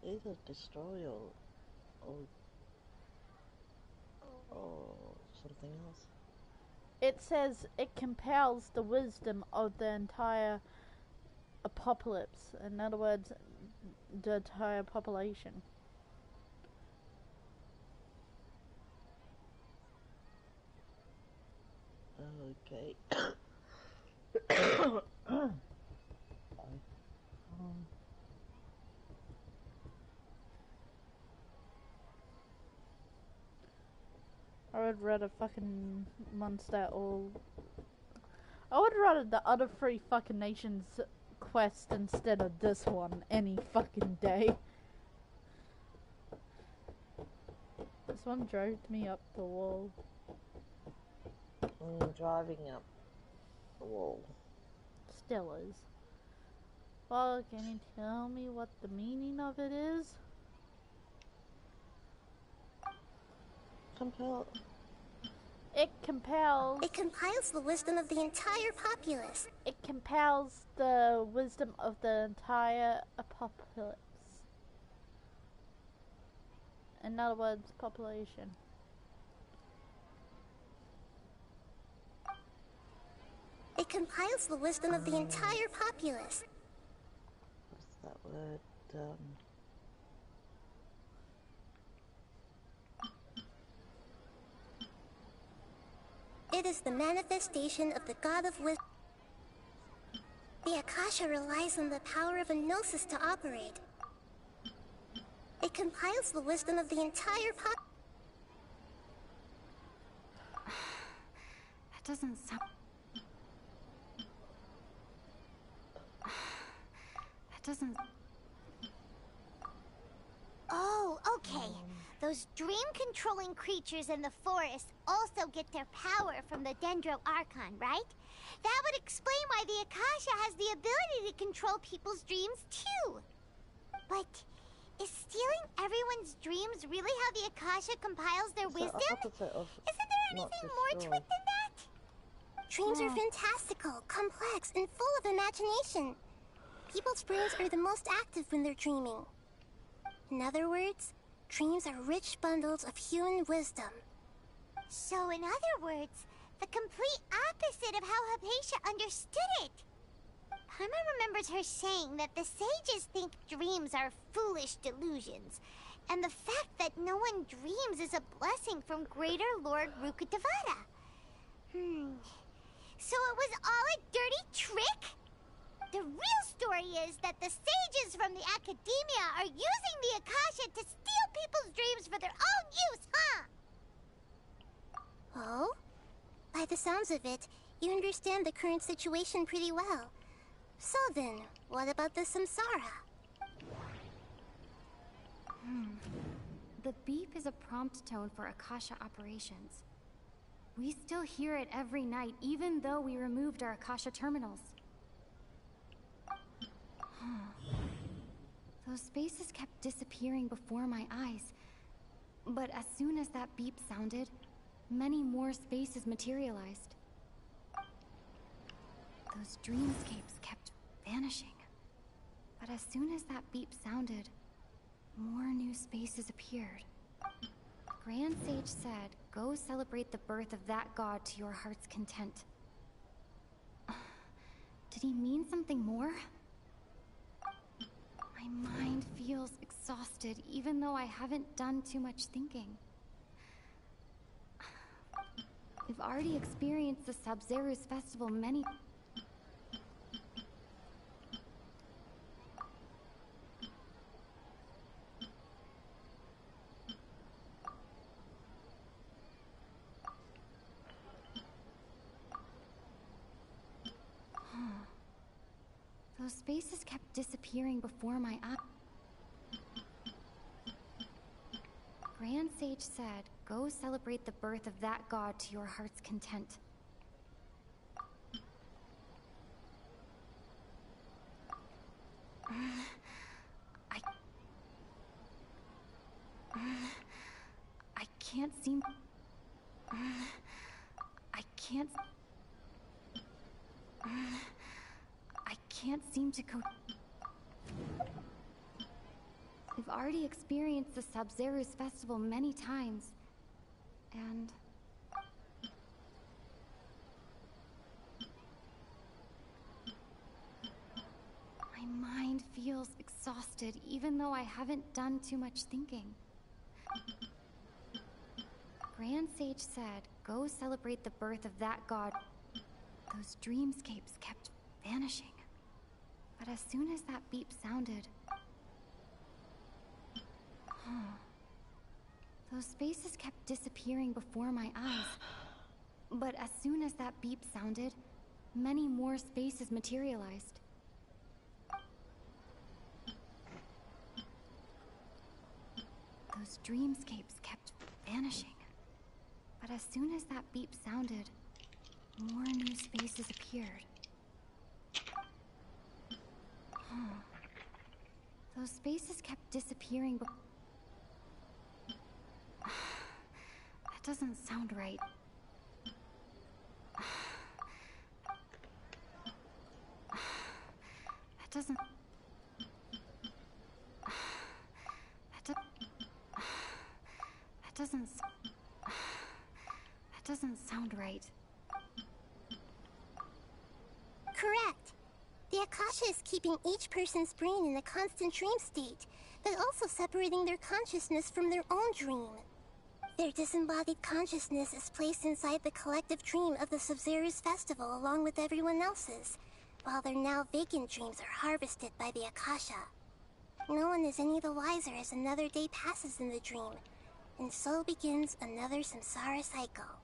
[SPEAKER 1] Either destroy or something else.
[SPEAKER 2] It says it compels the wisdom of the entire apocalypse. In other words, the entire population.
[SPEAKER 1] Okay.
[SPEAKER 2] I would rather fucking monster all. I would rather the other 3 fucking nations quest instead of this one any fucking day. This one drove me up the wall.
[SPEAKER 1] Driving up the wall.
[SPEAKER 2] Still is. Well, can you tell me what the meaning of it is?
[SPEAKER 1] Compel.
[SPEAKER 2] It compels.
[SPEAKER 7] It compiles the wisdom of the entire populace.
[SPEAKER 2] It compels the wisdom of the entire apocalypse. In other words, population.
[SPEAKER 7] It compiles the wisdom of the entire populace.
[SPEAKER 1] What's that word?
[SPEAKER 7] It is the manifestation of the God of Wisdom. The Akasha relies on the power of a gnosis to operate. It compiles the wisdom of the entire
[SPEAKER 5] That doesn't sound... That doesn't...
[SPEAKER 3] Oh, okay. Those dream-controlling creatures in the forest also get their power from the Dendro Archon, right? That would explain why the Akasha has the ability to control people's dreams, too. But is stealing everyone's dreams really how the Akasha compiles their wisdom? Isn't there anything more to it than that?
[SPEAKER 7] Dreams are fantastical, complex, and full of imagination. People's brains are the most active when they're dreaming. In other words, dreams are rich bundles of human wisdom.
[SPEAKER 3] So, in other words, the complete opposite of how Hypatia understood it. Paimon remembers her saying that the sages think dreams are foolish delusions, and the fact that no one dreams is a blessing from Greater Lord Rukkhadevata. So it was all a dirty trick? The real story is that the sages from the academia are using the Akasha to steal people's dreams for their own use, huh?
[SPEAKER 7] Oh? By the sounds of it, you understand the current situation pretty well. So then, what about the samsara?
[SPEAKER 5] The beep is a prompt tone for Akasha operations. We still hear it every night, even though we removed our Akasha terminals. Those spaces kept disappearing before my eyes. But as soon as that beep sounded, many more spaces materialized. Those dreamscapes kept vanishing. But as soon as that beep sounded, more new spaces appeared. Grand Sage said, "Go celebrate the birth of that god to your heart's content." Did he mean something more? My mind feels exhausted, even though I haven't done too much thinking. We've already experienced the Sub-Zero's festival many... Those spaces kept disappearing before my eyes. Grand Sage said, "Go celebrate the birth of that god to your heart's content." I can't seem... I can't seem to go... We've already experienced the Sub-Zero's festival many times, and... my mind feels exhausted, even though I haven't done too much thinking. Grand Sage said, "Go celebrate the birth of that god." Those dreamscapes kept vanishing. But as soon as that beep sounded... Those spaces kept disappearing before my eyes. But as soon as that beep sounded, many more spaces materialized. Those dreamscapes kept vanishing. But as soon as that beep sounded, more new spaces appeared. Those spaces kept disappearing. That doesn't sound right. That doesn't... That doesn't sound right.
[SPEAKER 7] Correct. The Akasha is keeping each person's brain in a constant dream state, but also separating their consciousness from their own dream. Their disembodied consciousness is placed inside the collective dream of the Sub-Zero's festival along with everyone else's, while their now vacant dreams are harvested by the Akasha. No one is any the wiser as another day passes in the dream, and so begins another samsara cycle.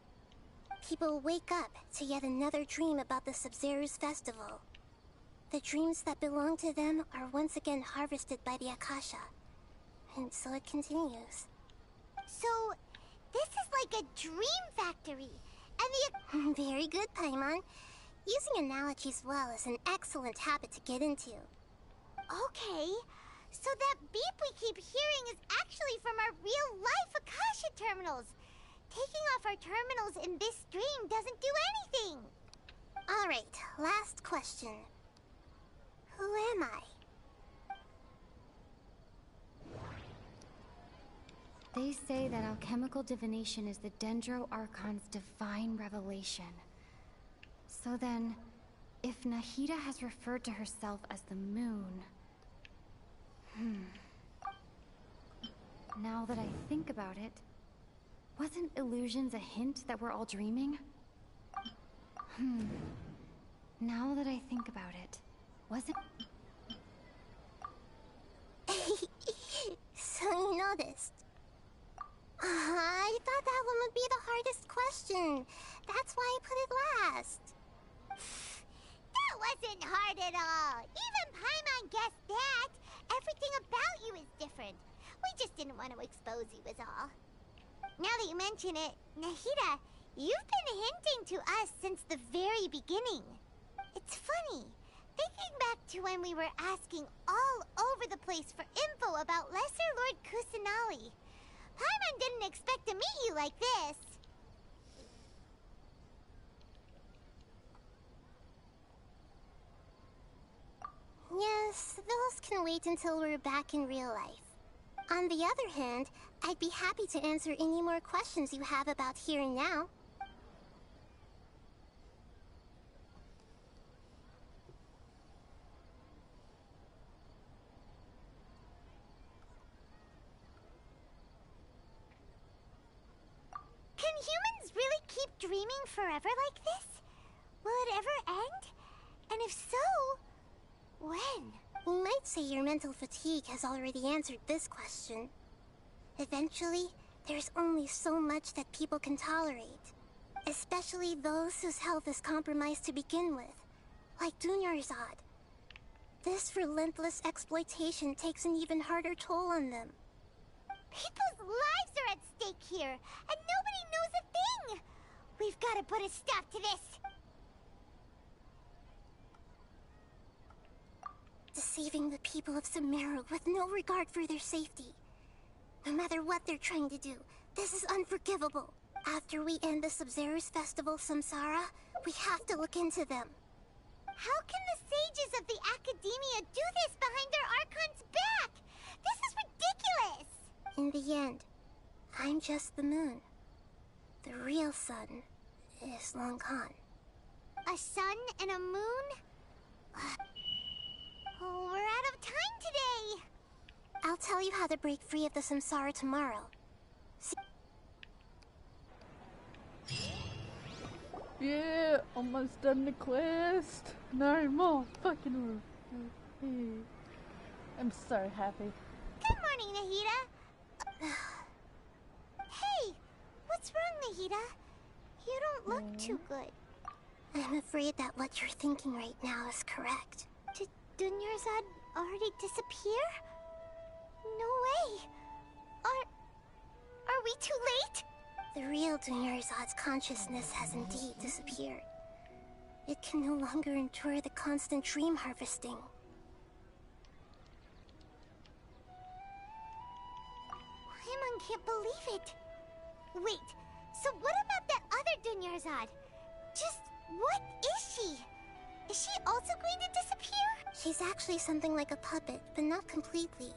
[SPEAKER 7] People wake up to yet another dream about the Sub-Zero's festival. The dreams that belong to them are once again harvested by the Akasha, and so it continues.
[SPEAKER 3] So, this is like a dream factory, and the...
[SPEAKER 7] Very good, Paimon. Using analogies well is an excellent habit to get into.
[SPEAKER 3] Okay, so that beep we keep hearing is actually from our real-life Akasha terminals. Taking off our terminals in this dream doesn't do anything.
[SPEAKER 7] Alright, last question. Who am I?
[SPEAKER 5] They say that alchemical divination is the Dendro Archon's divine revelation. So then, if Nahida has referred to herself as the moon... Now that I think about it, wasn't illusions a hint that we're all dreaming? Now that I think about it, wasn't...
[SPEAKER 7] So you noticed. I thought that one would be the hardest question. That's why I put it last.
[SPEAKER 3] That wasn't hard at all. Even Paimon guessed that. Everything about you is different. We just didn't want to expose you is all. Now that you mention it, Nahida, you've been hinting to us since the very beginning. It's funny. Thinking back to when we were asking all over the place for info about Lesser Lord Kusanali, Paimon didn't expect to meet you like this.
[SPEAKER 7] Yes, those can wait until we're back in real life. On the other hand, I'd be happy to answer any more questions you have about here and now.
[SPEAKER 3] Can humans really keep dreaming forever like this? Will it ever end? And if so, when?
[SPEAKER 7] You might say your mental fatigue has already answered this question. Eventually, there's only so much that people can tolerate. Especially those whose health is compromised to begin with, like Dunyarzad. This relentless exploitation takes an even harder toll on them.
[SPEAKER 3] People's lives are at stake here, and nobody knows a thing! We've got to put a stop to this!
[SPEAKER 7] Deceiving the people of Sumeru with no regard for their safety. No matter what they're trying to do, this is unforgivable. After we end the Sub-Zerus Festival Samsara, we have to look into them.
[SPEAKER 3] How can the sages of the Academia do this behind their Archon's back? This is ridiculous!
[SPEAKER 7] In the end, I'm just the moon. The real sun is long gone.
[SPEAKER 3] A sun and a moon? Oh, we're out of time today!
[SPEAKER 7] I'll tell you how to break free of the samsara tomorrow.
[SPEAKER 2] Yeah, almost done the quest. No more fucking work. I'm so happy.
[SPEAKER 3] Good morning, Nahida. Hey, what's wrong, Nahida? You don't look too good.
[SPEAKER 7] I'm afraid that what you're thinking right now is correct.
[SPEAKER 3] Did Dunyarzad already disappear? No way. Are we too late?
[SPEAKER 7] The real Dunyarzad's consciousness has indeed disappeared. It can no longer endure the constant dream harvesting.
[SPEAKER 3] Paimon can't believe it. Wait, so what about that other Dunyarzad? Just what is she? Is she also going to disappear?
[SPEAKER 7] She's actually something like a puppet, but not completely.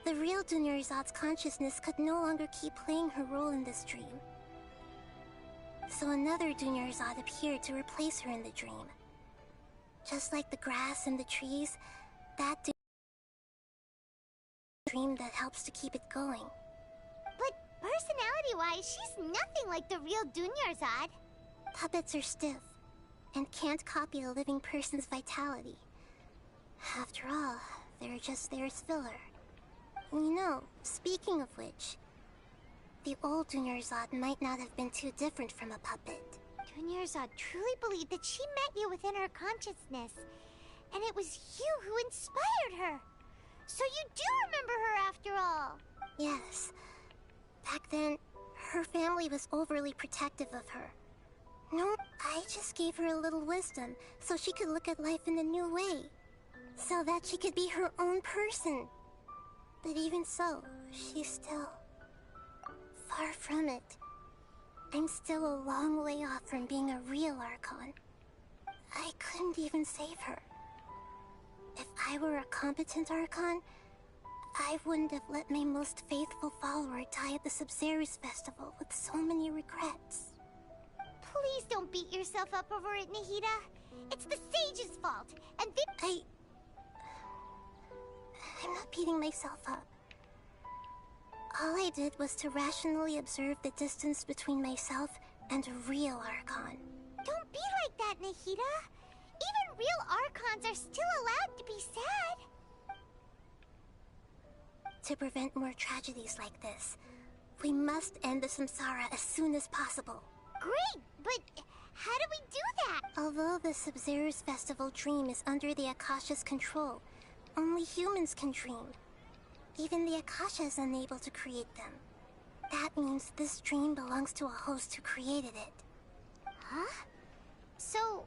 [SPEAKER 7] The real Dunyarzad's consciousness could no longer keep playing her role in this dream. So another Dunyarzad appeared to replace her in the dream. Just like the grass and the trees, that dream that helps to keep it going.
[SPEAKER 3] But personality-wise, she's nothing like the real Dunyarzad.
[SPEAKER 7] Puppets are stiff, and can't copy a living person's vitality. After all, they're just there as filler. You know, speaking of which, the old Dunyarzad might not have been too different from a puppet.
[SPEAKER 3] Dunyarzad truly believed that she met you within her consciousness, and it was you who inspired her. So you do remember her after all.
[SPEAKER 7] Yes. Back then, her family was overly protective of her. No, I just gave her a little wisdom so she could look at life in a new way. So that she could be her own person. But even so, she's still far from it. I'm still a long way off from being a real Archon. I couldn't even save her. If I were a competent Archon, I wouldn't have let my most faithful follower die at the Sub-Zerus Festival with so many regrets.
[SPEAKER 3] Please don't beat yourself up over it, Nahida. It's the sage's fault, and
[SPEAKER 7] I'm not beating myself up. All I did was to rationally observe the distance between myself and a real Archon.
[SPEAKER 3] Don't be like that, Nahida. Even real Archons are still allowed to be sad.
[SPEAKER 7] To prevent more tragedies like this, we must end the samsara as soon as possible.
[SPEAKER 3] Great, but how do we do that?
[SPEAKER 7] Although the Sub-Zerus Festival dream is under the Akasha's control, only humans can dream. Even the Akasha is unable to create them. That means this dream belongs to a host who created it.
[SPEAKER 3] Huh? So,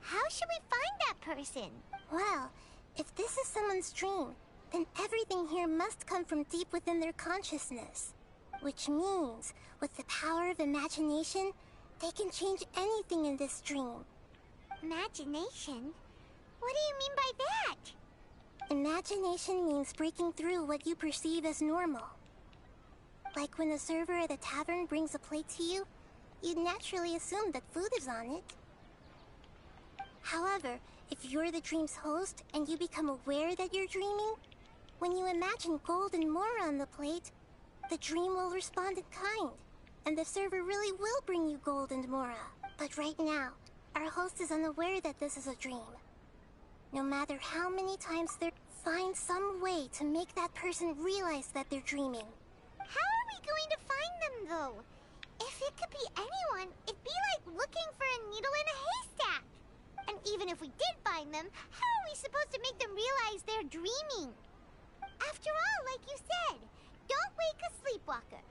[SPEAKER 3] How should we find that person?
[SPEAKER 7] Well, if this is someone's dream, then everything here must come from deep within their consciousness. Which means, with the power of imagination, they can change anything in this dream.
[SPEAKER 3] Imagination? What do you mean by that?
[SPEAKER 7] Imagination means breaking through what you perceive as normal. Like when the server at a tavern brings a plate to you, you'd naturally assume that food is on it. However, if you're the dream's host and you become aware that you're dreaming, when you imagine gold and more on the plate, the dream will respond in kind, and the server really will bring you gold and mora. But right now, our host is unaware that this is a dream. No matter how many times they find some way to make that person realize that they're dreaming.
[SPEAKER 3] How are we going to find them, though? If it could be anyone, it'd be like looking for a needle in a haystack. And even if we did find them, how are we supposed to make them realize they're dreaming? After all, like you said, don't wake a sleepwalker.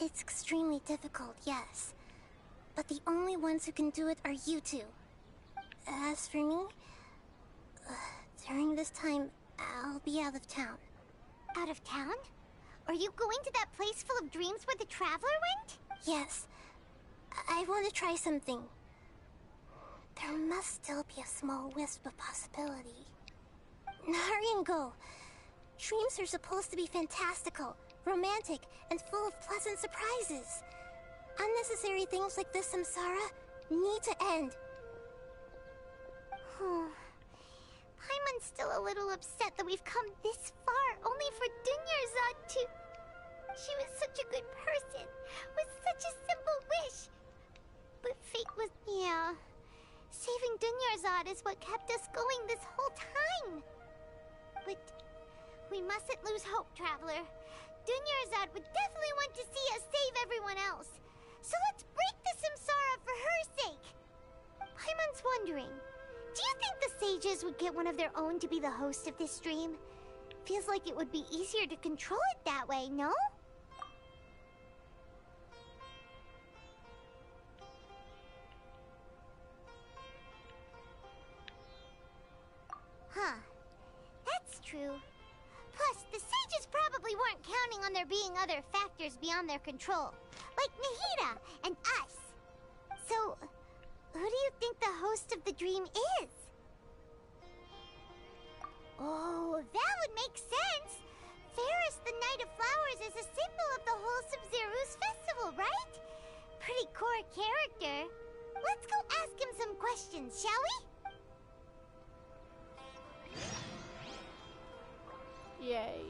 [SPEAKER 7] It's extremely difficult, yes. But the only ones who can do it are you two. As for me, during this time, I'll be out of town.
[SPEAKER 3] Out of town? Are you going to that place full of dreams where the Traveler went?
[SPEAKER 7] Yes. I want to try something. There must still be a small wisp of possibility. Hurry and go. Dreams are supposed to be fantastical, romantic, and full of pleasant surprises. Unnecessary things like this samsara need to end.
[SPEAKER 3] Paimon's still a little upset that we've come this far only for Dunyarzad to... She was such a good person, with such a simple wish. But fate was... yeah. Saving Dunyarzad is what kept us going this whole time. But we mustn't lose hope, Traveler. Dunyarzad would definitely want to see us save everyone else. So let's break the samsara for her sake. Paimon's wondering, do you think the sages would get one of their own to be the host of this stream? Feels like it would be easier to control it that way, no? Huh. That's true. Plus, the sages probably weren't counting on there being other factors beyond their control, like Nahida and us. So, who do you think the host of the dream is? Oh, that would make sense. Ferris, the Knight of Flowers, is a symbol of the wholesome Zeru's festival, right? Pretty core character. Let's go ask him some questions, shall we?
[SPEAKER 2] Yay.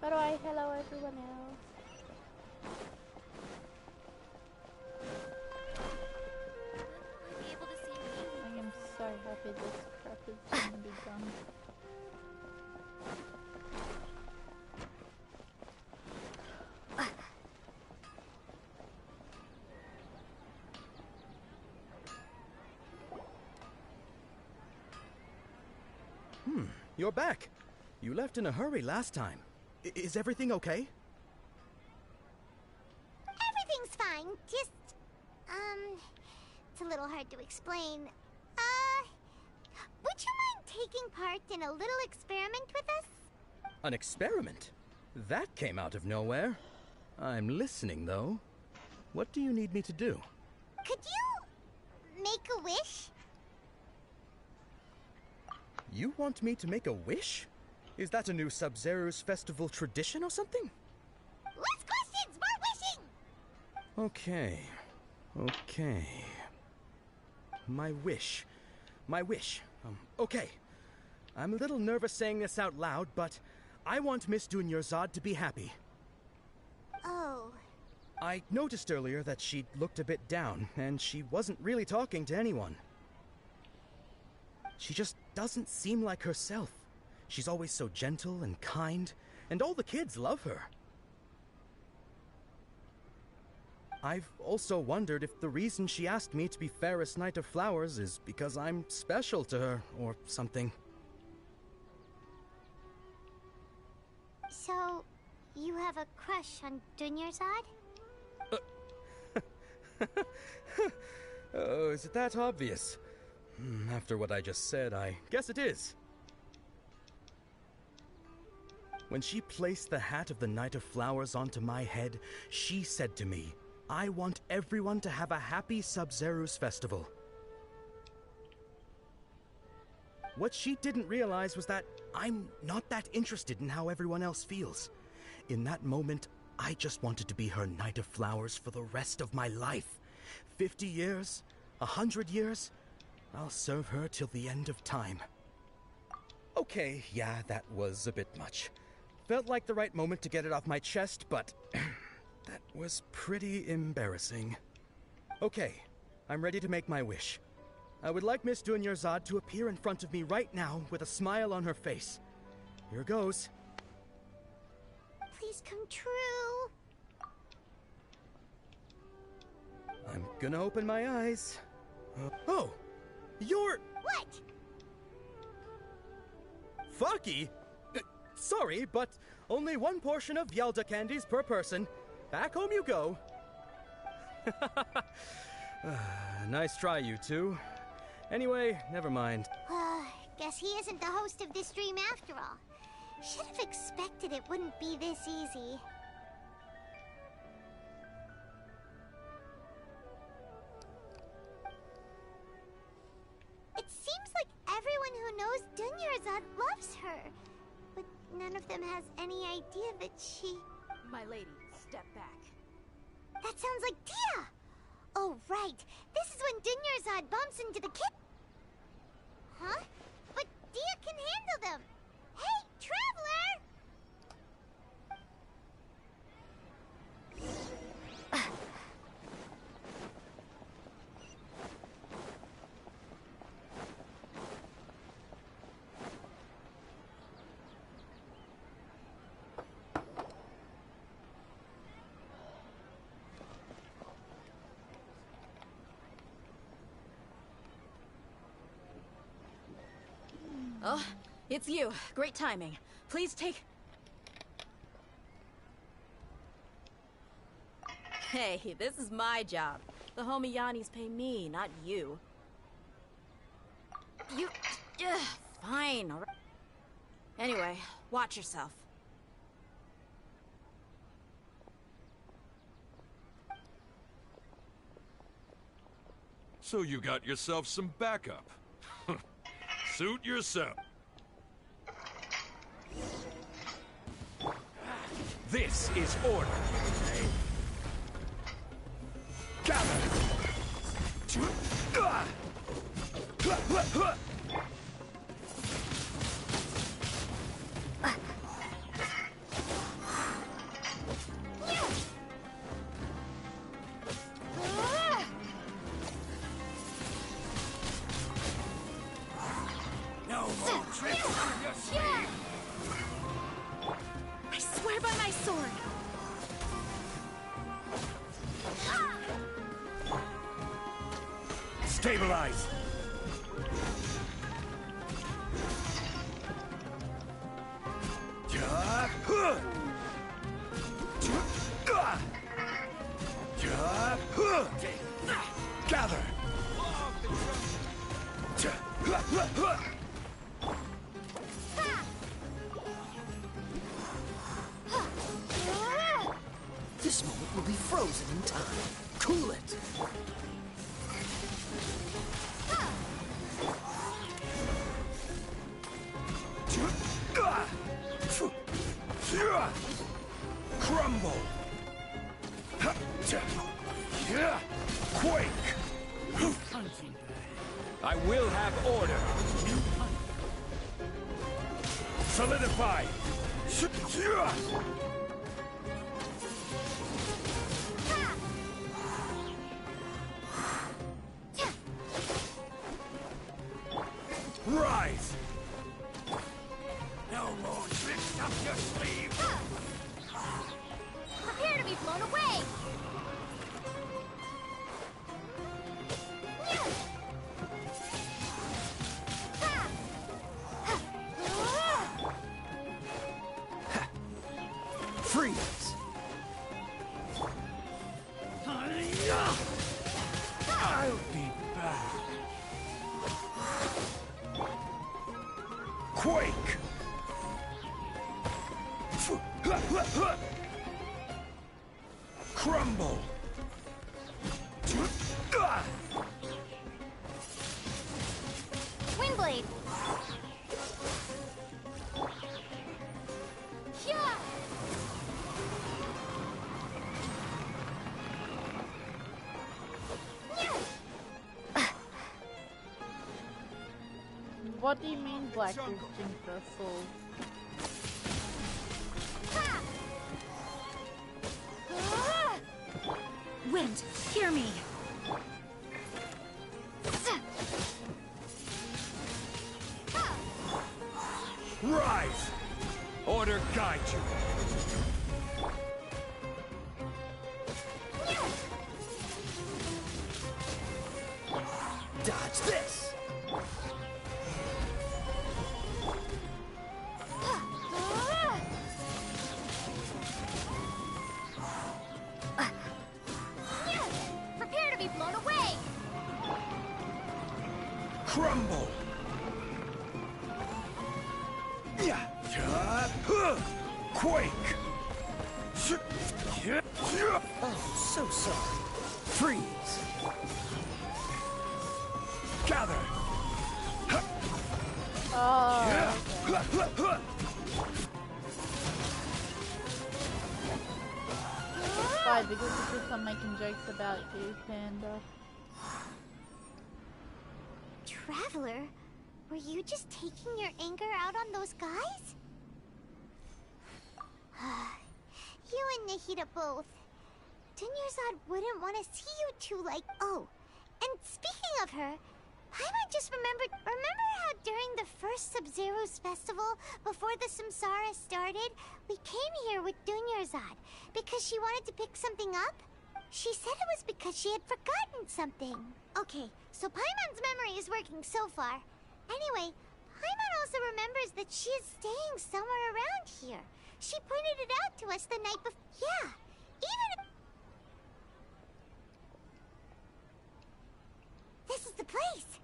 [SPEAKER 2] By the way, hello everyone else. I am so happy this crap is going to be done.
[SPEAKER 11] You're back. You left in a hurry last time. Is everything okay?
[SPEAKER 3] Everything's fine. Just, it's a little hard to explain. Would you mind taking part in a little experiment with us?
[SPEAKER 11] An experiment? That came out of nowhere. I'm listening, though. What do you need me to do?
[SPEAKER 3] Could you make a wish?
[SPEAKER 11] You want me to make a wish? Is that a new Sub-Zero's festival tradition or something?
[SPEAKER 3] Less questions, more wishing!
[SPEAKER 11] Okay. My wish. Okay. I'm a little nervous saying this out loud, but I want Miss Dunyarzad to be happy.
[SPEAKER 3] Oh.
[SPEAKER 11] I noticed earlier that she looked a bit down, and she wasn't really talking to anyone. She just doesn't seem like herself. She's always so gentle and kind, and all the kids love her. I've also wondered if the reason she asked me to be Fairest Knight of Flowers is because I'm special to her, or something.
[SPEAKER 3] So, you have a crush on Dunyarzad?
[SPEAKER 11] Oh, is it that obvious? After what I just said, I guess it is. When she placed the hat of the Knight of Flowers onto my head, she said to me, I want everyone to have a happy Sub-Zerus festival. What she didn't realize was that I'm not that interested in how everyone else feels. In that moment, I just wanted to be her Knight of Flowers for the rest of my life. 50 years, 100 years, I'll serve her till the end of time. Okay, yeah, that was a bit much. Felt like the right moment to get it off my chest, but that was pretty embarrassing. Okay, I'm ready to make my wish. I would like Miss Dunyarzad to appear in front of me right now with a smile on her face. Here goes.
[SPEAKER 3] Please come true.
[SPEAKER 11] I'm gonna open my eyes. Oh! You're...
[SPEAKER 3] What?
[SPEAKER 11] Faki? Sorry, but only one portion of Yelda candies per person. Back home you go. Nice try, you two. Anyway, never mind.
[SPEAKER 3] Guess he isn't the host of this stream after all. Should have expected it wouldn't be this easy. It seems like everyone who knows Dunyarzad loves her, but none of them has any idea that she...
[SPEAKER 4] My lady, step back.
[SPEAKER 3] That sounds like Tia! Oh, right. This is when Dunyarzad bumps into the kid... Huh? But Tia can handle them! Hey, Traveler!
[SPEAKER 4] Oh, it's you. Great timing. Please take... Hey, this is my job. The homie Yannis pay me, not you. You... fine, all right. Anyway, watch yourself.
[SPEAKER 12] So you got yourself some backup. Suit yourself.
[SPEAKER 8] This is order. Gather!
[SPEAKER 3] No more tricks on your sleeve!
[SPEAKER 4] I swear by my sword!
[SPEAKER 8] Stabilize! Gather!
[SPEAKER 6] This moment will be frozen in time. Cool it!
[SPEAKER 8] Crumble! Quake! I will have order! Solidify! Rise! No more tricks up your sleeve!
[SPEAKER 3] Prepare to be blown away!
[SPEAKER 12] Crumble!
[SPEAKER 5] Windblade! Yeah!
[SPEAKER 2] What do you mean Black Christian vessels?
[SPEAKER 4] Wind, hear me!
[SPEAKER 12] Rise! Order guide you.
[SPEAKER 11] Dodge this!
[SPEAKER 5] Prepare to be blown away!
[SPEAKER 12] Crumble! Quake!
[SPEAKER 11] Oh, so sorry. Freeze!
[SPEAKER 12] Gather!
[SPEAKER 2] Oh. Why? Because it keeps on making jokes about you, Panda.
[SPEAKER 3] Traveler, were you just taking your anger out on those guys? You and Nahida both. Dunyarzad wouldn't want to see you two like... Oh, and speaking of her, Paimon just remembered... Remember how during the first Sub-Zero's festival, before the Samsara started, we came here with Dunyarzad because she wanted to pick something up? She said it was because she had forgotten something. Okay, so Paimon's memory is working so far. Anyway, Paimon also remembers that she is staying somewhere around here. She pointed it out to us the night before. Yeah, even... This is the place.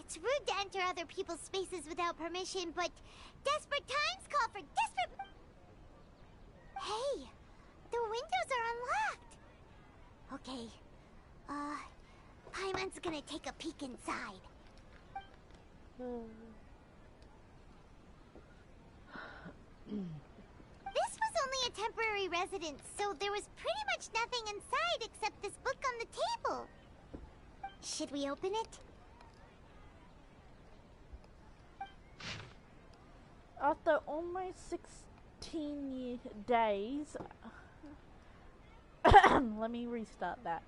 [SPEAKER 3] It's rude to enter other people's spaces without permission, but desperate times call for desperate... Hey, the windows are unlocked. Okay, Paimon's gonna take a peek inside. This was only a temporary residence, so there was pretty much nothing inside except this book on the table. Should we open it?
[SPEAKER 2] After almost 16 days... Let me restart that.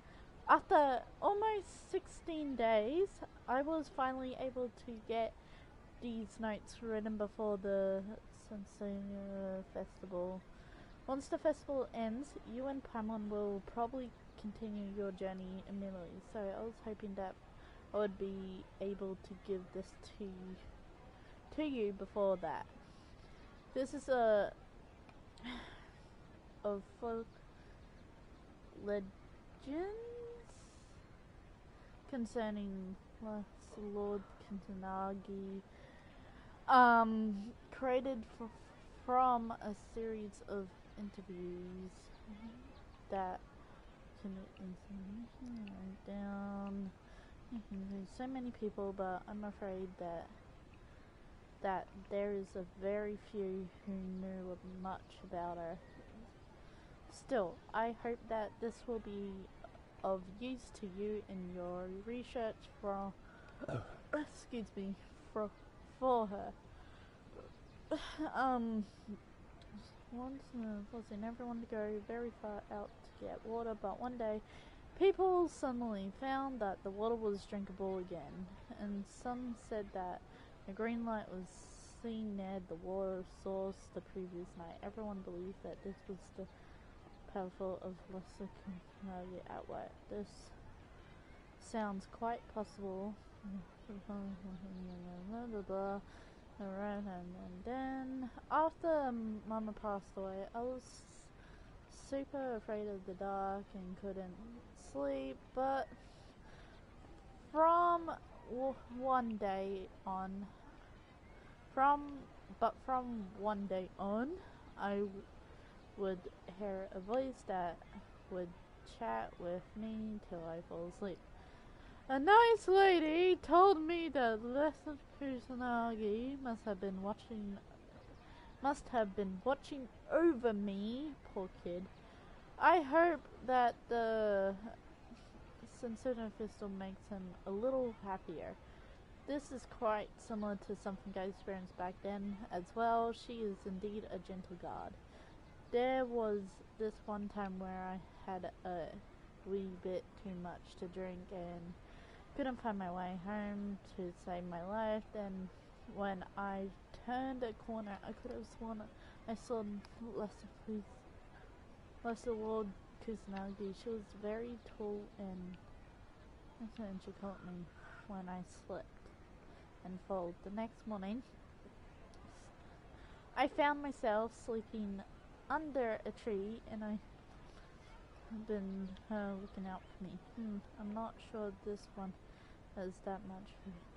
[SPEAKER 2] After almost 16 days, I was finally able to get these notes written before the Senseiya Festival. Once the festival ends, you and Paimon will probably continue your journey immediately, so I was hoping that I would be able to give this to you before that. This is a folk legends concerning Lord Kintanagi, created from a series of interviews that can write down so many people, but I'm afraid that there is a very few who knew much about her. Still, I hope that this will be of use to you in your research for for her. Once forcing everyone to go very far out to get water, but one day people suddenly found that the water was drinkable again, and some said that a green light was seen near the water source the previous night. Everyone believed that this was the powerful of lesser Kintanagi at work. This sounds quite possible. And then after Mama passed away, I was super afraid of the dark and couldn't sleep, but from one day on, I would hear a voice that would chat with me till I fall asleep. A nice lady told me that Lesson Kusanagi must have been watching over me, poor kid. I hope that the Sensono Pistol makes him a little happier. This is quite similar to something I experienced back then as well. She is indeed a gentle god. There was this one time where I had a wee bit too much to drink and couldn't find my way home to save my life. Then when I turned a corner, I could have sworn I saw Lesser Lord Kusanagi. She was very tall and she caught me when I slipped and fell. The next morning, I found myself sleeping under a tree, and I have been looking out for me. I'm not sure this one has that much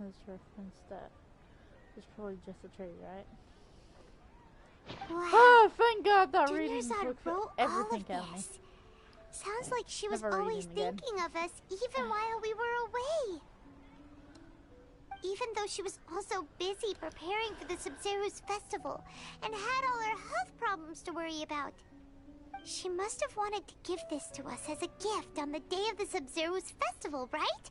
[SPEAKER 2] as reference. That it's probably just a tree, right?
[SPEAKER 3] Wow.
[SPEAKER 2] Oh, thank God that
[SPEAKER 3] Junior
[SPEAKER 2] reading
[SPEAKER 3] Zod
[SPEAKER 2] took
[SPEAKER 3] wrote
[SPEAKER 2] everything
[SPEAKER 3] all
[SPEAKER 2] out of
[SPEAKER 3] of
[SPEAKER 2] me.
[SPEAKER 3] this. Sounds like she was
[SPEAKER 2] Never read
[SPEAKER 3] always
[SPEAKER 2] him again.
[SPEAKER 3] thinking of us, even while we were away. Even though she was also busy preparing for the Sub-Zero's festival and had all her health problems to worry about. She must have wanted to give this to us as a gift on the day of the Sub-Zero's festival, right?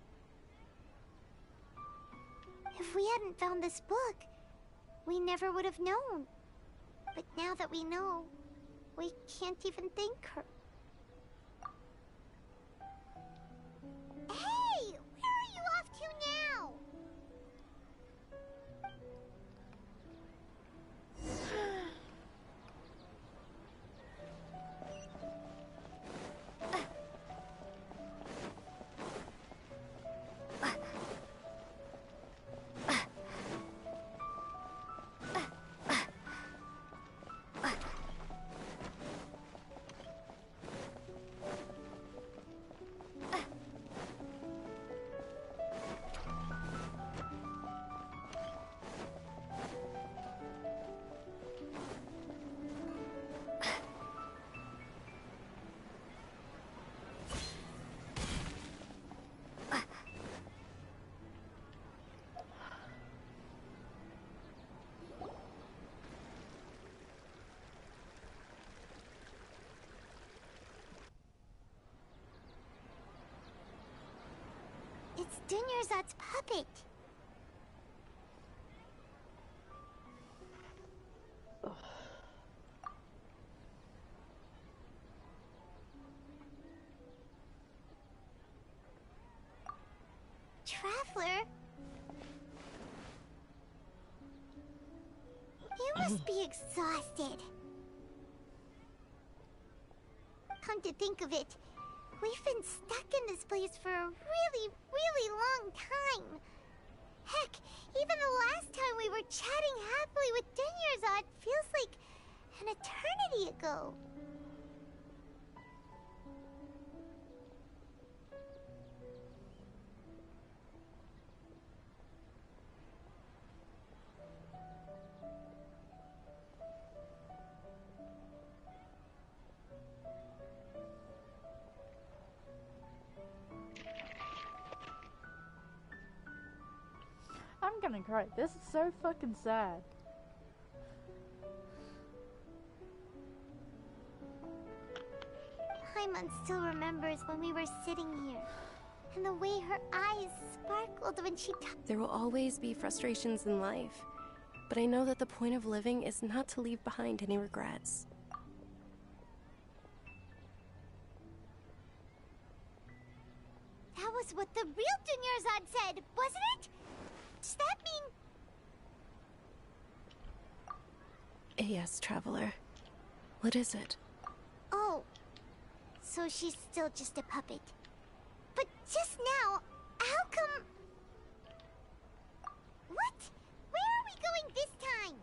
[SPEAKER 3] If we hadn't found this book, we never would have known. But now that we know, we can't even thank her. Hey! Where are you off to now? It's Dunyarzad's puppet. Traveler? You must be exhausted. Come to think of it, we've been stuck in this place for a really, really long time. Heck, even the last time we were chatting happily with Dunyarzad feels like an eternity ago.
[SPEAKER 2] I'm gonna cry. This is so fucking sad.
[SPEAKER 3] Paimon still remembers when we were sitting here, and the way her eyes sparkled when she talked.
[SPEAKER 10] There will always be frustrations in life, but I know that the point of living is not to leave behind any regrets.
[SPEAKER 3] That was what the real Dunyarzad said, wasn't it? Does that mean...
[SPEAKER 10] Yes, Traveler. What is it?
[SPEAKER 3] Oh, so she's still just a puppet. But just now, how come... What? Where are we going this time?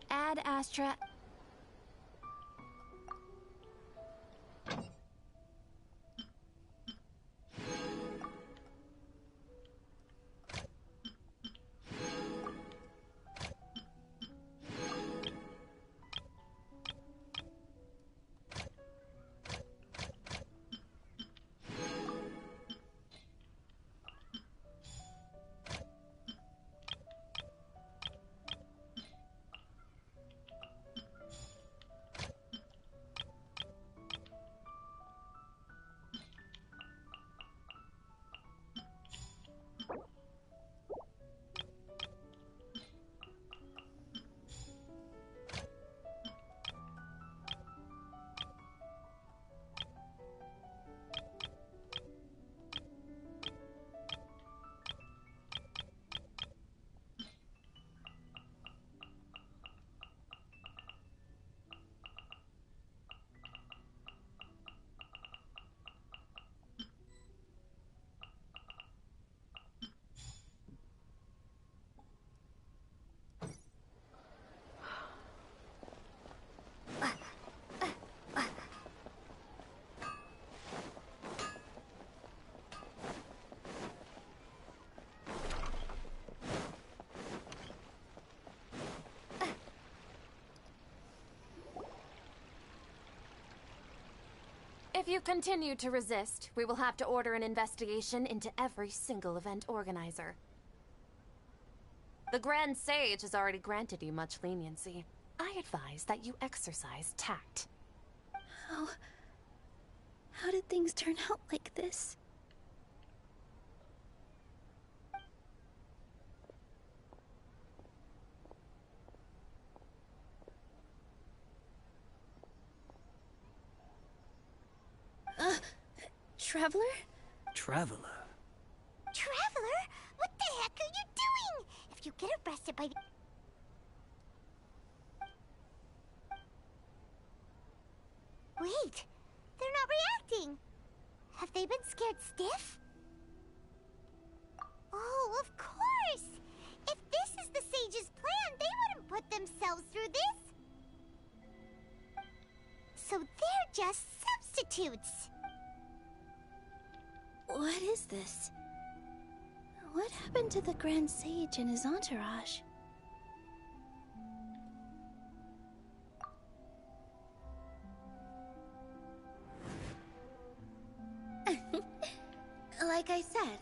[SPEAKER 5] Ad Astra.
[SPEAKER 13] If you continue to resist, we will have to order an investigation into every single event organizer. The Grand Sage has already granted you much leniency. I advise that you exercise tact.
[SPEAKER 14] How did things turn out like this? Traveler?
[SPEAKER 6] Traveler?
[SPEAKER 3] Traveler? What the heck are you doing? If you get arrested by the... Wait, they're not reacting. Have they been scared stiff? Oh, of course! If this is the Sage's plan, they wouldn't put themselves through this. So they're just substitutes.
[SPEAKER 14] What is this? What happened to the Grand Sage and his entourage? Like I said,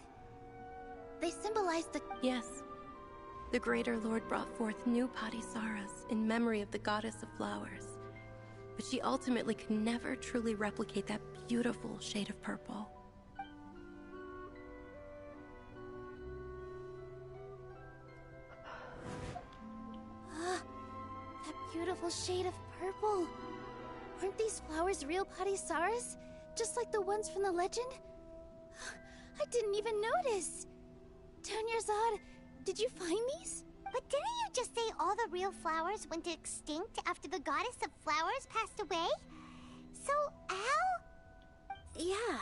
[SPEAKER 14] they symbolize the...
[SPEAKER 10] Yes. The Greater Lord brought forth new Padisaras in memory of the Goddess of Flowers. But she ultimately could never truly replicate that beautiful shade of purple.
[SPEAKER 14] That beautiful shade of purple. Aren't these flowers real Padisaras? Just like the ones from the legend? I didn't even notice. Tanyarzad, did you find these?
[SPEAKER 3] But didn't you just say all the real flowers went extinct after the Goddess of Flowers passed away? So, how?
[SPEAKER 14] Yeah.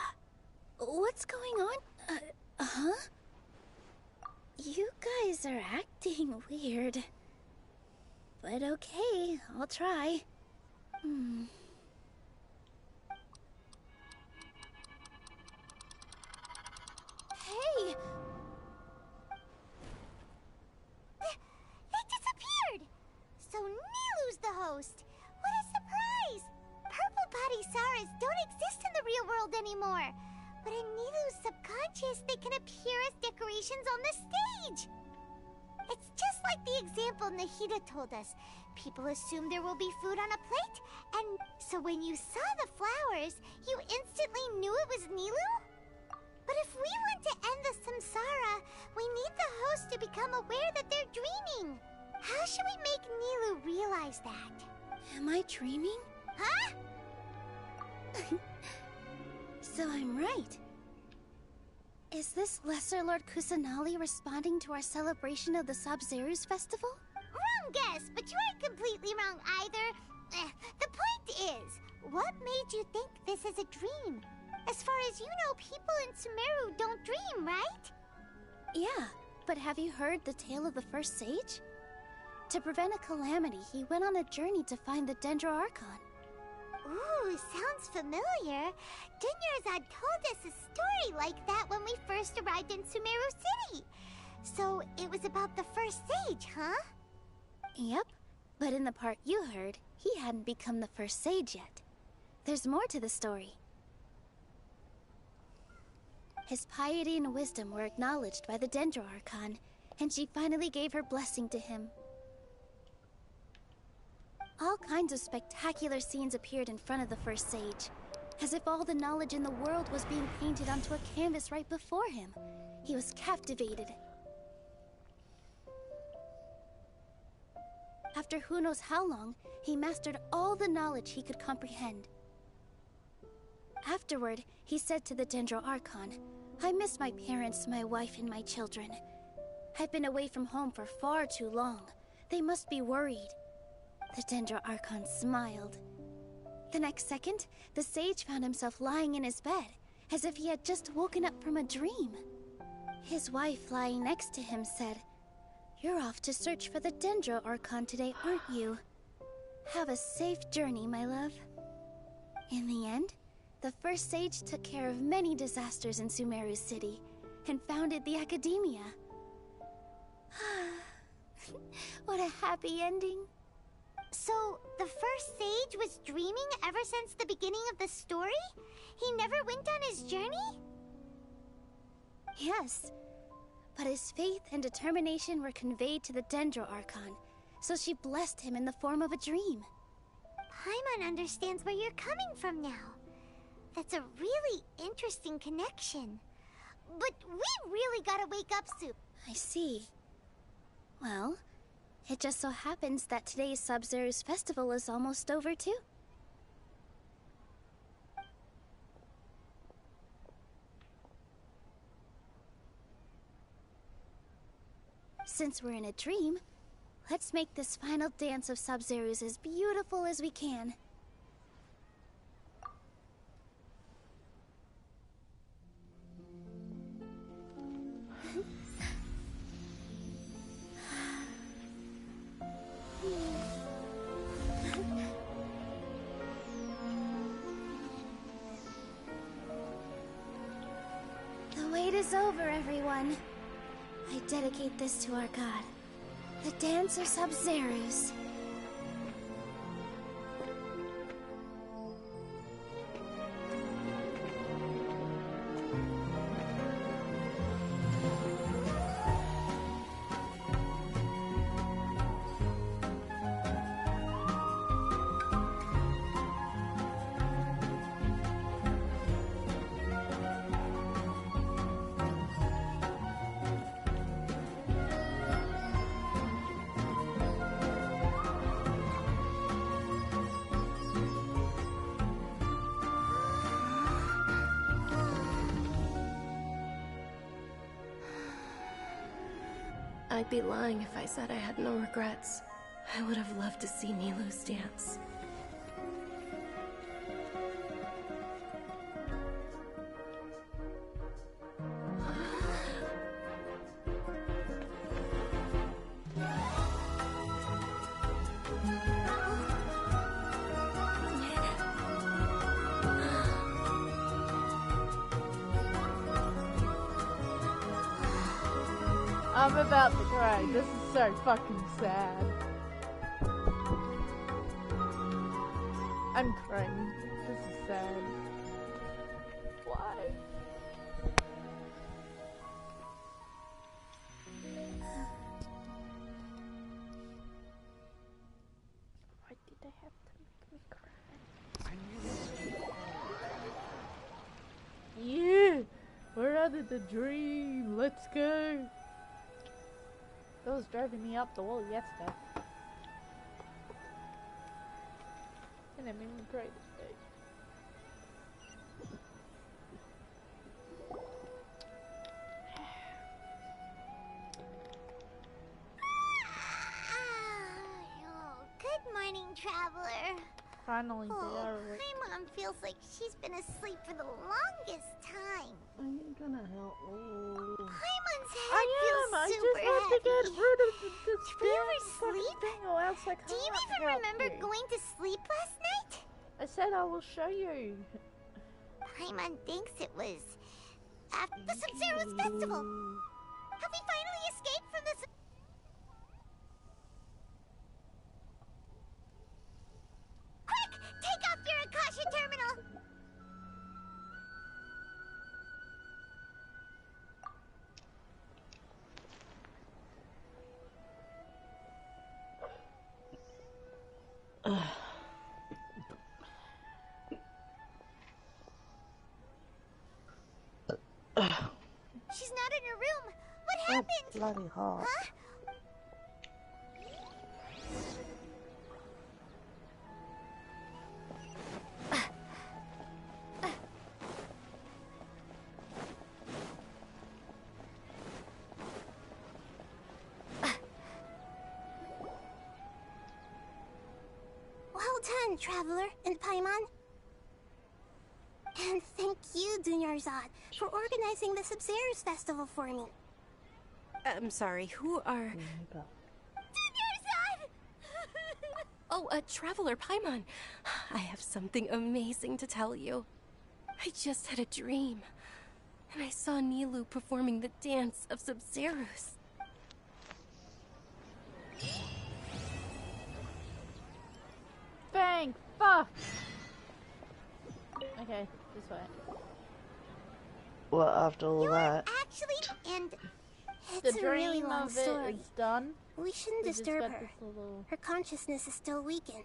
[SPEAKER 14] What's going on? Huh? You guys are acting weird. But okay, I'll try. Hey!
[SPEAKER 3] They disappeared! So Nilu's the host! What a surprise! Purple Padisaras don't exist in the real world anymore! But in Nilu's subconscious, they can appear as decorations on the stage! It's just like the example Nahida told us. People assume there will be food on a plate, and so when you saw the flowers, you instantly knew it was Nilu? But if we want to end the samsara, we need the host to become aware that they're dreaming. How should we make Nilu realize that?
[SPEAKER 14] Am I dreaming?
[SPEAKER 3] Huh?
[SPEAKER 14] So I'm right. Is this Lesser Lord Kusanali responding to our celebration of the Sabzeruz festival?
[SPEAKER 3] Wrong guess, but you aren't completely wrong either. The point is, what made you think this is a dream? As far as you know, people in Sumeru don't dream, right?
[SPEAKER 14] Yeah, but have you heard the tale of the first sage? To prevent a calamity, he went on a journey to find the Dendro Archon.
[SPEAKER 3] Ooh, sounds familiar. Dunyarzad told us a story like that when we first arrived in Sumeru City. So it was about the first sage, huh?
[SPEAKER 14] Yep, but in the part you heard, he hadn't become the first sage yet. There's more to the story. His piety and wisdom were acknowledged by the Dendro Archon, and she finally gave her blessing to him. All kinds of spectacular scenes appeared in front of the first sage, as if all the knowledge in the world was being painted onto a canvas right before him. He was captivated. After who knows how long, he mastered all the knowledge he could comprehend. Afterward, he said to the Dendro Archon, "I miss my parents, my wife, and my children. I've been away from home for far too long. They must be worried." The Dendro Archon smiled. The next second, the sage found himself lying in his bed, as if he had just woken up from a dream. His wife, lying next to him, said, "You're off to search for the Dendro Archon today, aren't you? Have a safe journey, my love." In the end, the first sage took care of many disasters in Sumeru City, and founded the Academia. What a happy ending.
[SPEAKER 3] So, the first sage was dreaming ever since the beginning of the story? He never went on his journey?
[SPEAKER 14] Yes, but his faith and determination were conveyed to the Dendro Archon, so she blessed him in the form of a dream.
[SPEAKER 3] Paimon understands where you're coming from now. That's a really interesting connection. But we really gotta wake up soon.
[SPEAKER 14] I see. Well, it just so happens that today's Sub-Zero's festival is almost over too. Since we're in a dream, let's make this final dance of Sub-Zero's as beautiful as we can. The wait is over, everyone. I dedicate this to our god, the dance of Sub-Zero's.
[SPEAKER 10] I'd be lying if I said I had no regrets. I would have loved to see Nilou's dance.
[SPEAKER 2] I'm about to cry. This is so fucking sad. I'm crying. This is sad. Why? Why did they have to make me cry? Yeah! We're out of the dream. Let's go. That was driving me up the wall yesterday. And it made me cry today.
[SPEAKER 3] Oh, good morning, traveler.
[SPEAKER 2] Finally, they are awake.
[SPEAKER 3] My mom feels like she's been asleep for the longest time.
[SPEAKER 1] Are you gonna help me?
[SPEAKER 3] Paimon's head
[SPEAKER 2] I
[SPEAKER 3] feels
[SPEAKER 2] am. I
[SPEAKER 3] super
[SPEAKER 2] just have to get
[SPEAKER 3] heavy.
[SPEAKER 2] rid of the
[SPEAKER 3] Did we ever sleep?
[SPEAKER 2] thing, or else I can't
[SPEAKER 3] Do you even
[SPEAKER 2] help
[SPEAKER 3] remember
[SPEAKER 2] you.
[SPEAKER 3] going to sleep last night?
[SPEAKER 2] I said I will show you.
[SPEAKER 3] Paimon thinks it was after the Sub-Zero's festival. Have we finally escaped from this? Quick! Take off your Akasha terminal! She's not in her room. What happened?
[SPEAKER 1] Bloody hot.
[SPEAKER 3] Huh?
[SPEAKER 7] Well done, Traveler and Paimon. And thank you, Dunyarzad, for organizing the Sub-Zero's festival for me.
[SPEAKER 10] I'm sorry, who are... Oh, Traveler Paimon. I have something amazing to tell you. I just had a dream, and I saw Nilou performing the dance of Sub-Zero's.
[SPEAKER 2] Thank fuck! Okay, this way.
[SPEAKER 1] Well, after all that.
[SPEAKER 3] Actually, and
[SPEAKER 2] The
[SPEAKER 7] It's a really
[SPEAKER 2] dream
[SPEAKER 7] long
[SPEAKER 2] of
[SPEAKER 7] story.
[SPEAKER 2] it is done.
[SPEAKER 7] We shouldn't
[SPEAKER 2] We just
[SPEAKER 7] disturb
[SPEAKER 2] got
[SPEAKER 7] her.
[SPEAKER 2] this little...
[SPEAKER 7] Her consciousness is still weakened.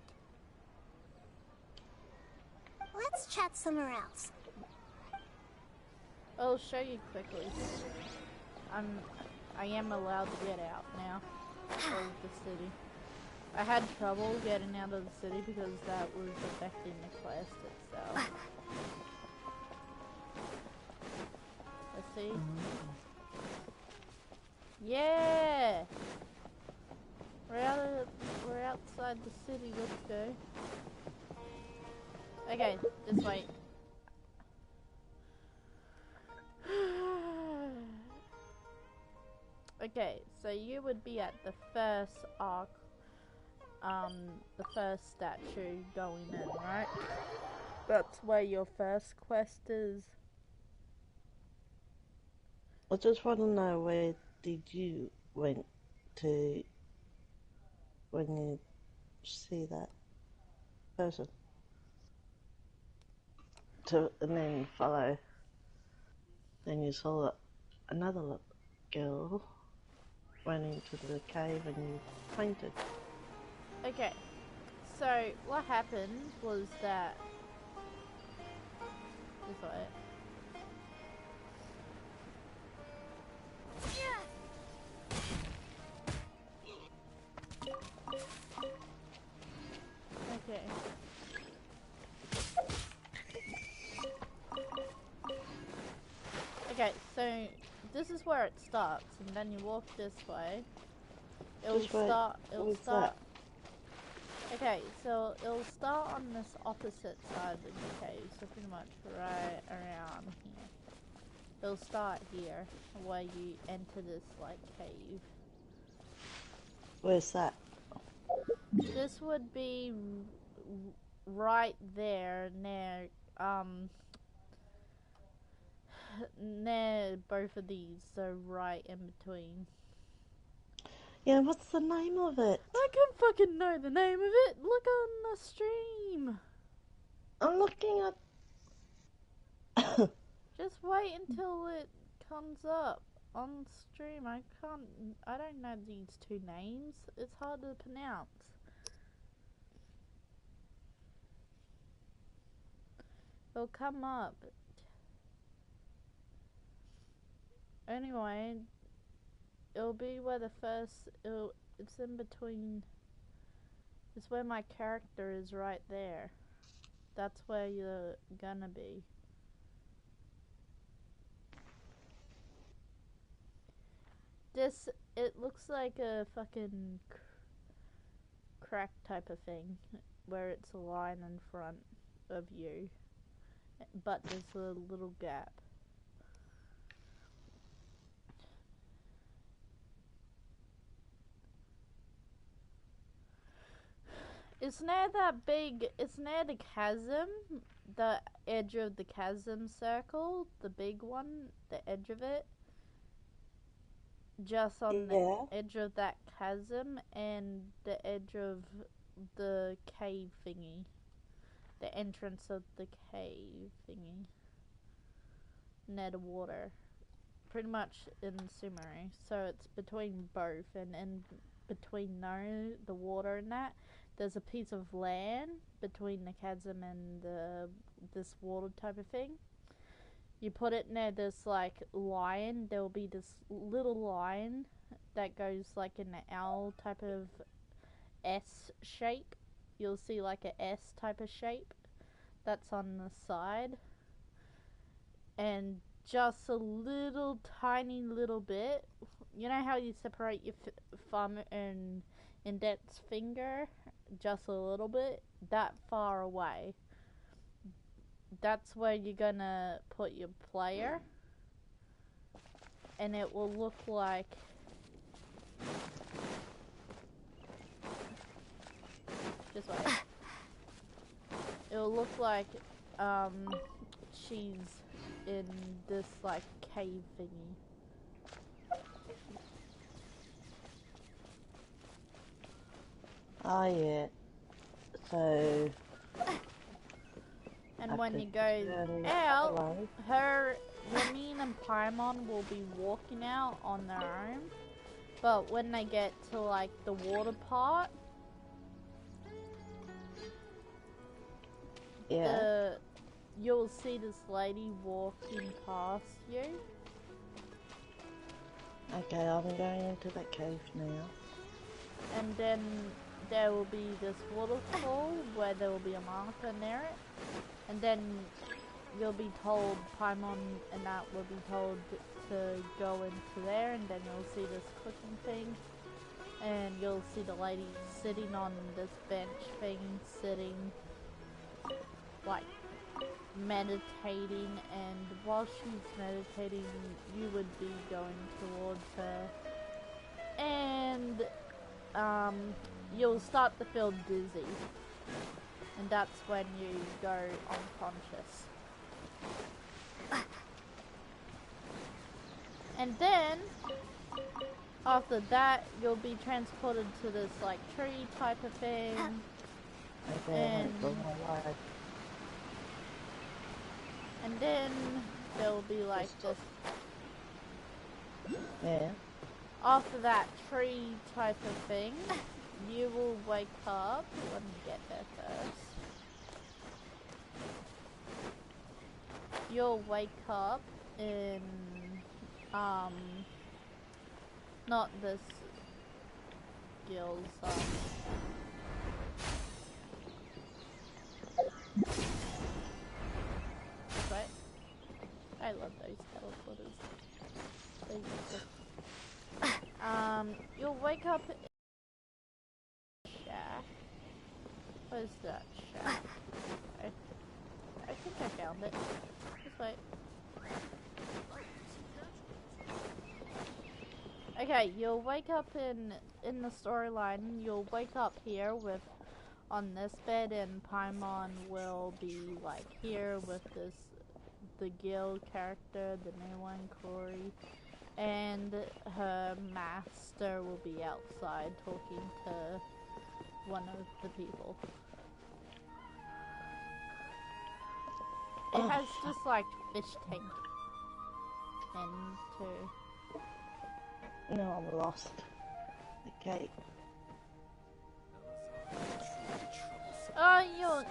[SPEAKER 7] Let's chat somewhere else.
[SPEAKER 2] I'll show you quickly. I am allowed to get out now of the city. I had trouble getting out of the city because that was affecting the quest itself. Let's see. Yeah! We're outside the city, let's go. Okay, this way. Okay, so you would be at the first arc, the first statue going in, right? That's where your first quest is.
[SPEAKER 1] I just want to know, where did you went to when you see that person? And then follow. Then you saw another girl went into the cave and you fainted.
[SPEAKER 2] Okay, so what happened was that... This way. Okay. Okay, so this is where it starts, and then you walk this way. It'll start. Okay, so it'll start on this opposite side of the cave, so pretty much right around here. It'll start here, where you enter this like cave.
[SPEAKER 1] Where's that?
[SPEAKER 2] This would be right there near near both of these, so right in between.
[SPEAKER 1] Yeah, what's the name of it?
[SPEAKER 2] I can't fucking know the name of it. Look on the stream.
[SPEAKER 1] I'm looking at.
[SPEAKER 2] Just wait until it comes up on stream. I don't know these two names. It's hard to pronounce. It'll come up. Anyway, it'll be where the first, it's in between, it's where my character is right there. That's where you're gonna be. This, it looks like a fucking crack type of thing, where it's a line in front of you, but there's a little gap. It's near that big, it's near the chasm, the edge of the chasm circle, the big one, the edge of it. Just on the edge of that chasm and the edge of the cave thingy. The entrance of the cave thingy. Near the water. Pretty much in summary. So it's between both, and in between the water and that, there's a piece of land between the chasm and this water type of thing. You put it near this like line, there'll be this little line that goes like in an L type of S shape. You'll see like a S type of shape that's on the side. And just a little tiny little bit, you know how you separate your thumb and index finger? Just a little bit, that far away. That's where you're gonna put your player, and it will look like this way. It'll look like she's in this like cave thingy.
[SPEAKER 1] Oh yeah. So
[SPEAKER 2] And when you go out, Ramin and Paimon will be walking out on their own. But when they get to like the water part, you'll see this lady walking past you.
[SPEAKER 1] Okay, I'm going into that cave now.
[SPEAKER 2] And then there will be this waterfall where there will be a marker near it. And then you'll be told, Paimon and that will be told to go into there, and then you'll see this cooking thing. And you'll see the lady sitting on this bench thing, sitting, like, meditating, and while she's meditating, you would be going towards her. And, you'll start to feel dizzy. And that's when you go unconscious. And then, after that, you'll be transported to this, like, tree type of thing. And then there'll be, like, this...
[SPEAKER 1] Yeah.
[SPEAKER 2] After that tree type of thing, you will wake up. Let me get there first. You'll wake up in, not this gelsoft. Right? I love those teleporters. They're useful. You'll wake up in a shack. What is that shack? I think I found it. Just wait. Okay, you'll wake up in the storyline. You'll wake up here with on this bed, and Paimon will be like here with the Gil character, the new one, Corey, and her master will be outside talking to one of the people. It has just like fish tank and two.
[SPEAKER 1] No, I'm lost. Okay.
[SPEAKER 2] Oh,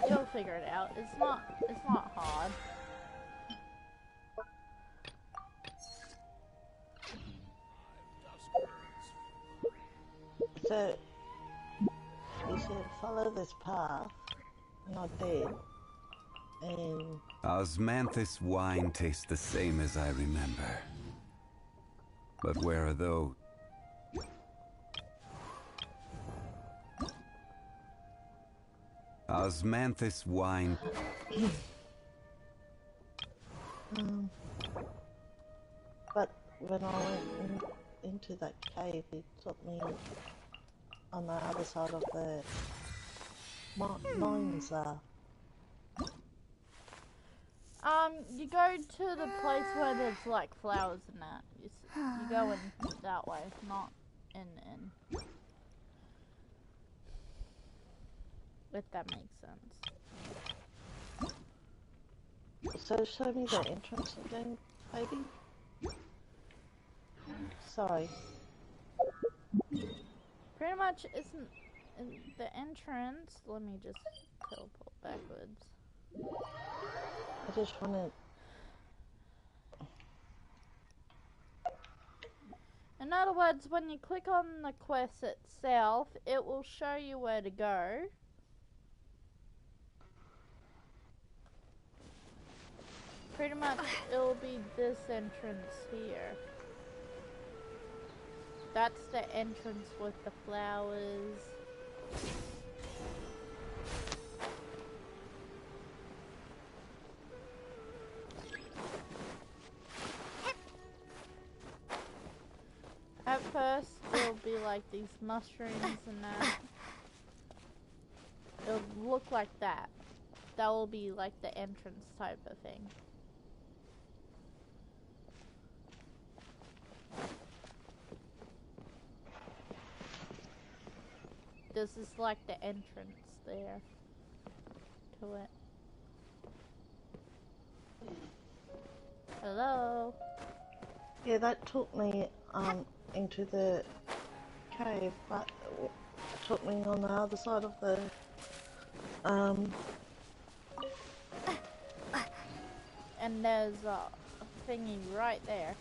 [SPEAKER 2] you'll figure it out. It's not hard.
[SPEAKER 1] So you should follow this path, not there, and
[SPEAKER 15] Osmanthus wine tastes the same as I remember. But where are those? Osmanthus wine.
[SPEAKER 1] But when I went into that cave, it took me on the other side of the mines.
[SPEAKER 2] You go to the place where there's like flowers and that. You go in that way, not in. If that makes sense.
[SPEAKER 1] So show me the entrance again, baby. Sorry.
[SPEAKER 2] Pretty much isn't the entrance. Let me just teleport backwards.
[SPEAKER 1] I just want to.
[SPEAKER 2] In other words, when you click on the quest itself, it will show you where to go. Pretty much, it'll be this entrance here. That's the entrance with the flowers. At first, it'll be like these mushrooms and that. It'll look like that. That will be like the entrance type of thing. This is like the entrance there to it. Hello?
[SPEAKER 1] Yeah, that took me into the cave, but it took me on the other side of the
[SPEAKER 2] And there's a thingy right there.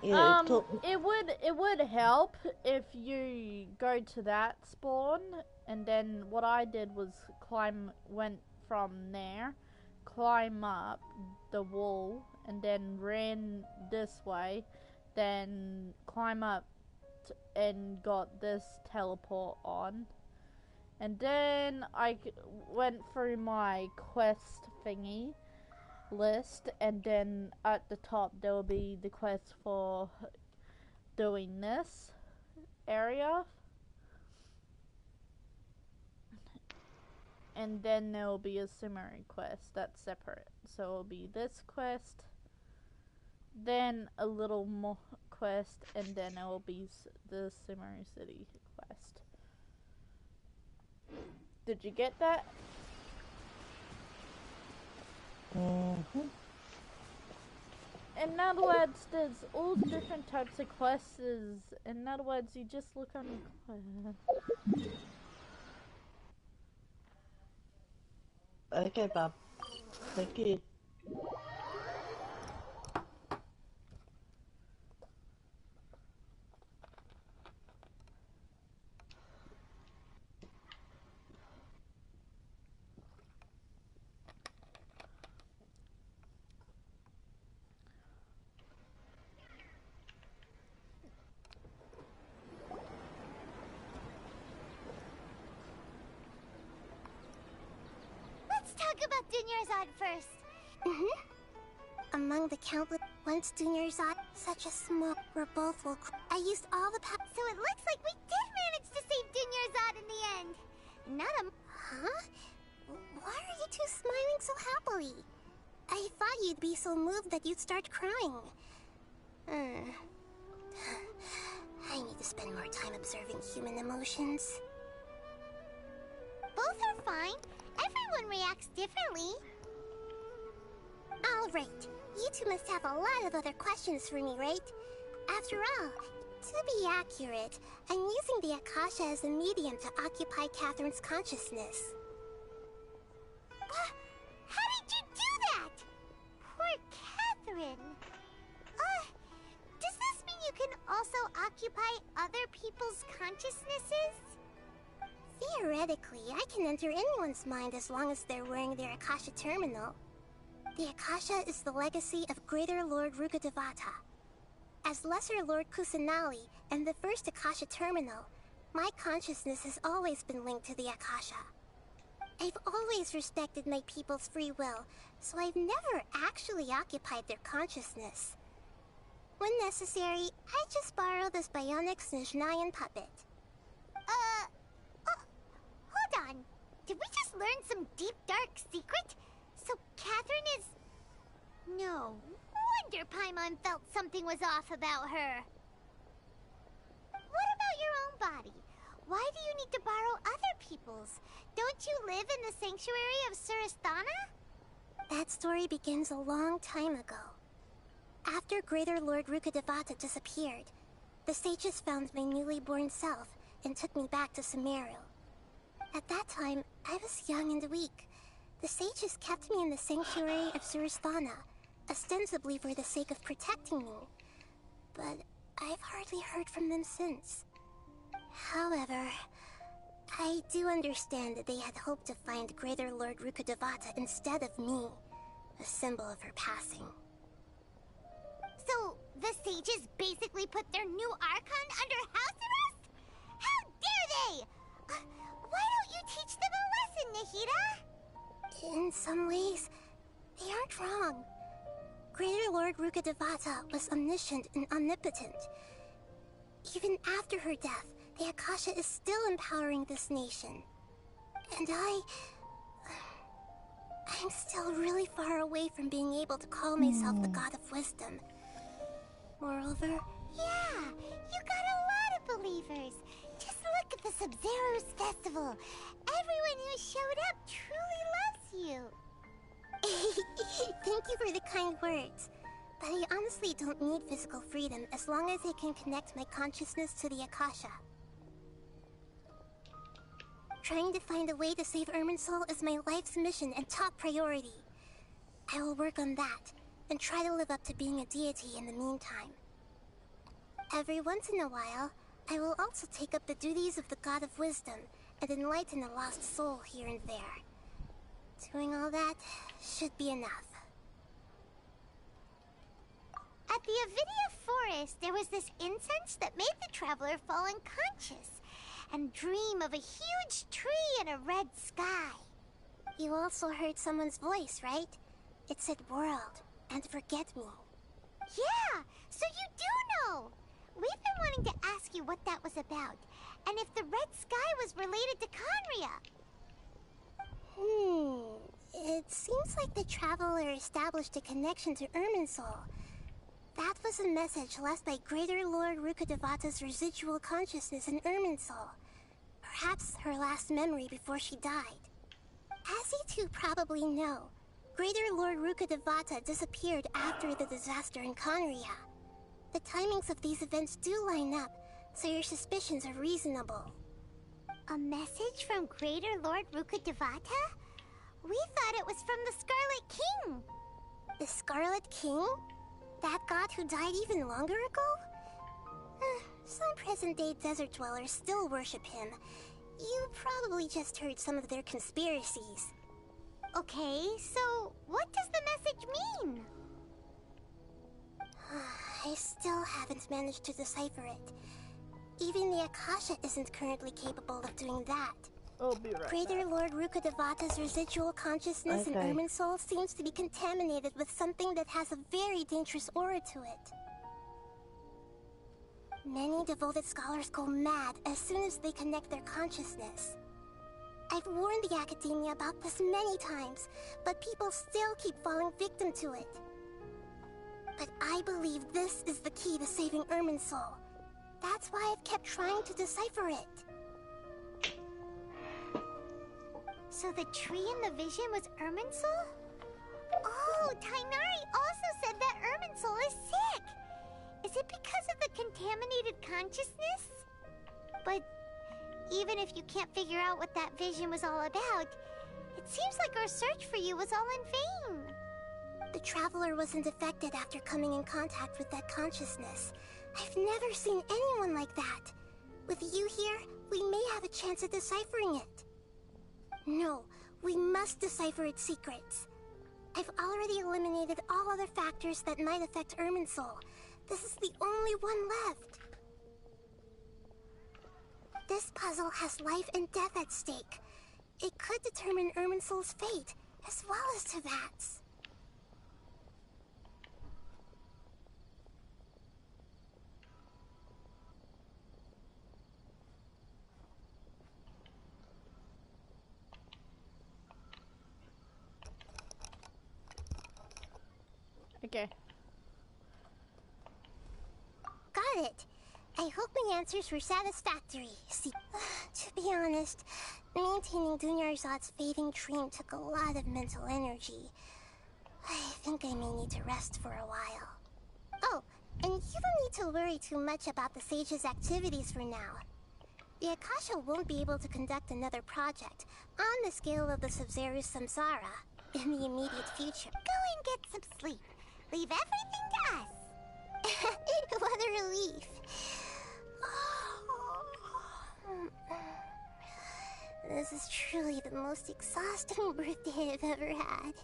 [SPEAKER 1] yeah,
[SPEAKER 2] it would help if you go to that spawn, and then what I did was went from there, climb up the wall, and then ran this way, then climb up and got this teleport on, and then I went through my quest thingy list, and then at the top there will be the quest for doing this area, and then there will be a summary quest that's separate. So it will be this quest, then a little more quest, and then it will be the summary city quest. Did you get that?
[SPEAKER 1] Mm-hmm.
[SPEAKER 2] In other words, there's all different types of quests. In other words, you just look on your
[SPEAKER 1] Okay, Bob. Thank you.
[SPEAKER 3] Let's talk about Dunyarzad first.
[SPEAKER 7] Among the countless once Dunyarzad, such a small, we're both will. I used all the power.
[SPEAKER 3] So it looks like we did manage to save Dunyarzad in the end. Not a...
[SPEAKER 7] Huh? Why are you two smiling so happily? I thought you'd be so moved that you'd start crying. I need to spend more time observing human emotions.
[SPEAKER 3] Both are fine. Everyone reacts differently.
[SPEAKER 7] All right. You two must have a lot of other questions for me, right? After all, to be accurate, I'm using the Akasha as a medium to occupy Catherine's consciousness.
[SPEAKER 3] How did you do that? Poor Catherine. Does this mean you can also occupy other people's consciousnesses?
[SPEAKER 7] Theoretically, I can enter anyone's mind as long as they're wearing their Akasha terminal. The Akasha is the legacy of Greater Lord Rukkhadevata. As Lesser Lord Kusanali and the first Akasha terminal, my consciousness has always been linked to the Akasha. I've always respected my people's free will, so I've never actually occupied their consciousness. When necessary, I just borrow this bionic Snezhnayan puppet.
[SPEAKER 3] Hold on. Did we just learn some deep, dark secret? So Catherine is... No wonder Paimon felt something was off about her. What about your own body? Why do you need to borrow other people's? Don't you live in the sanctuary of Surasthana?
[SPEAKER 7] That story begins a long time ago. After Greater Lord Rukkhadevata disappeared, the sages found my newly born self and took me back to Sumeru. At that time, I was young and weak. The sages kept me in the sanctuary of Surasthana, ostensibly for the sake of protecting me. But I've hardly heard from them since. However, I do understand that they had hoped to find Greater Lord Rukkhadevata instead of me, a symbol of her passing.
[SPEAKER 3] So, the sages basically put their new Archon under house arrest? How dare they! Why don't you teach them a lesson, Nahida?
[SPEAKER 7] In some ways, they aren't wrong. Greater Lord Rukkhadevata was omniscient and omnipotent. Even after her death, the Akasha is still empowering this nation. And I'm still really far away from being able to call myself the God of Wisdom. Moreover...
[SPEAKER 3] Yeah, you got a lot of believers. Just look at the Sub-Zero's festival. Everyone who showed up truly loves you.
[SPEAKER 7] Thank you for the kind words. But I honestly don't need physical freedom as long as I can connect my consciousness to the Akasha. Trying to find a way to save Irminsul is my life's mission and top priority. I will work on that, and try to live up to being a deity in the meantime. Every once in a while, I will also take up the duties of the God of Wisdom and enlighten a lost soul here and there. Doing all that should be enough.
[SPEAKER 3] At the Avidia Forest, there was this incense that made the traveler fall unconscious and dream of a huge tree and a red sky.
[SPEAKER 7] You also heard someone's voice, right? It said world and forget me.
[SPEAKER 3] Yeah, so you do know. We've been wanting to ask you what that was about, and if the red sky was related to Conria.
[SPEAKER 7] It seems like the traveler established a connection to Irminsul. That was a message left by Greater Lord Rukkhadevata's residual consciousness in Irminsul. Perhaps her last memory before she died. As you two probably know, Greater Lord Rukkhadevata disappeared after the disaster in Conria. The timings of these events do line up, so your suspicions are reasonable.
[SPEAKER 3] A message from Greater Lord Rukkhadevata? We thought it was from the Scarlet King.
[SPEAKER 7] The Scarlet King? That god who died even longer ago? Some present-day desert dwellers still worship him. You probably just heard some of their conspiracies.
[SPEAKER 3] Okay, so what does the message mean?
[SPEAKER 7] I still haven't managed to decipher it. Even the Akasha isn't currently capable of doing that.
[SPEAKER 2] I'll be right
[SPEAKER 7] Greater
[SPEAKER 2] back.
[SPEAKER 7] Lord Rukkhadevata's residual consciousness in Irminsul seems to be contaminated with something that has a very dangerous aura to it. Many devoted scholars go mad as soon as they connect their consciousness. I've warned the academia about this many times, but people still keep falling victim to it. But I believe this is the key to saving Irminsul. That's why I've kept trying to decipher it.
[SPEAKER 3] So the tree in the vision was Irminsul? Oh, Tainari also said that Irminsul is sick! Is it because of the contaminated consciousness? But even if you can't figure out what that vision was all about, it seems like our search for you was all in vain.
[SPEAKER 7] The traveler wasn't affected after coming in contact with that consciousness. I've never seen anyone like that. With you here, we may have a chance at deciphering it. No, we must decipher its secrets. I've already eliminated all other factors that might affect Irminsul. This is the only one left. This puzzle has life and death at stake. It could determine Irminsul's fate, as well as Tevat's.
[SPEAKER 2] Okay.
[SPEAKER 7] Got it. I hope my answers were satisfactory. See, to be honest, maintaining Dunyarzad's fading dream took a lot of mental energy. I think I may need to rest for a while. Oh, and you don't need to worry too much about the Sage's activities for now. The Akasha won't be able to conduct another project on the scale of the Sub-Zero Samsara in the immediate future.
[SPEAKER 3] Go and get some sleep. Leave everything to us.
[SPEAKER 7] What a relief. This is truly the most exhausting birthday I've ever had.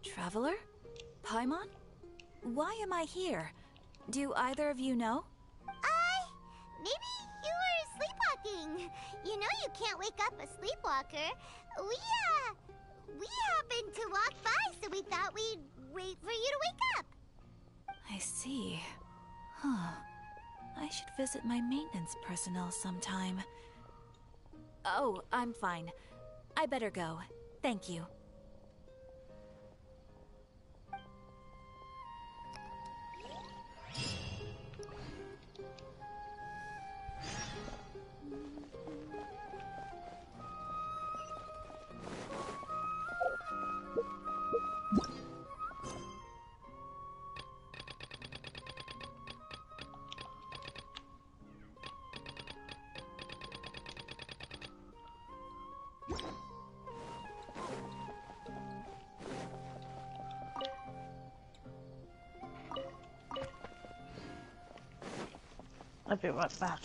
[SPEAKER 4] Traveler? Paimon? Why am I here? Do either of you know?
[SPEAKER 3] Maybe you were sleepwalking. You know you can't wake up a sleepwalker. We happened to walk by, so we thought we'd wait for you to wake up.
[SPEAKER 4] I see. Huh. I should visit my maintenance personnel sometime. Oh, I'm fine. I better go. Thank you.
[SPEAKER 1] I'll be right back.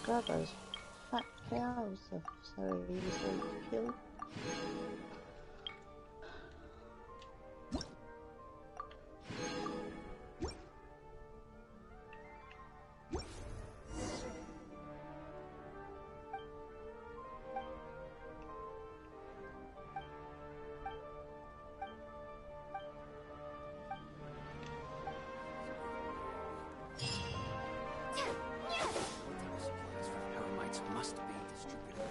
[SPEAKER 1] God, those fat cows are so easily killed.
[SPEAKER 6] Hermites must be distributed.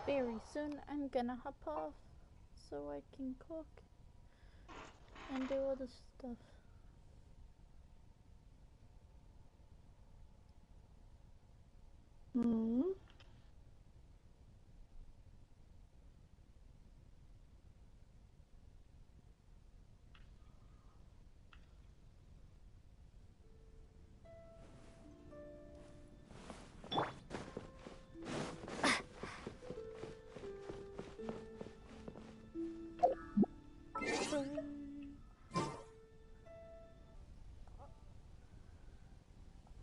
[SPEAKER 2] Very soon I'm gonna hop off so I can cook and do other stuff.
[SPEAKER 1] Hmm.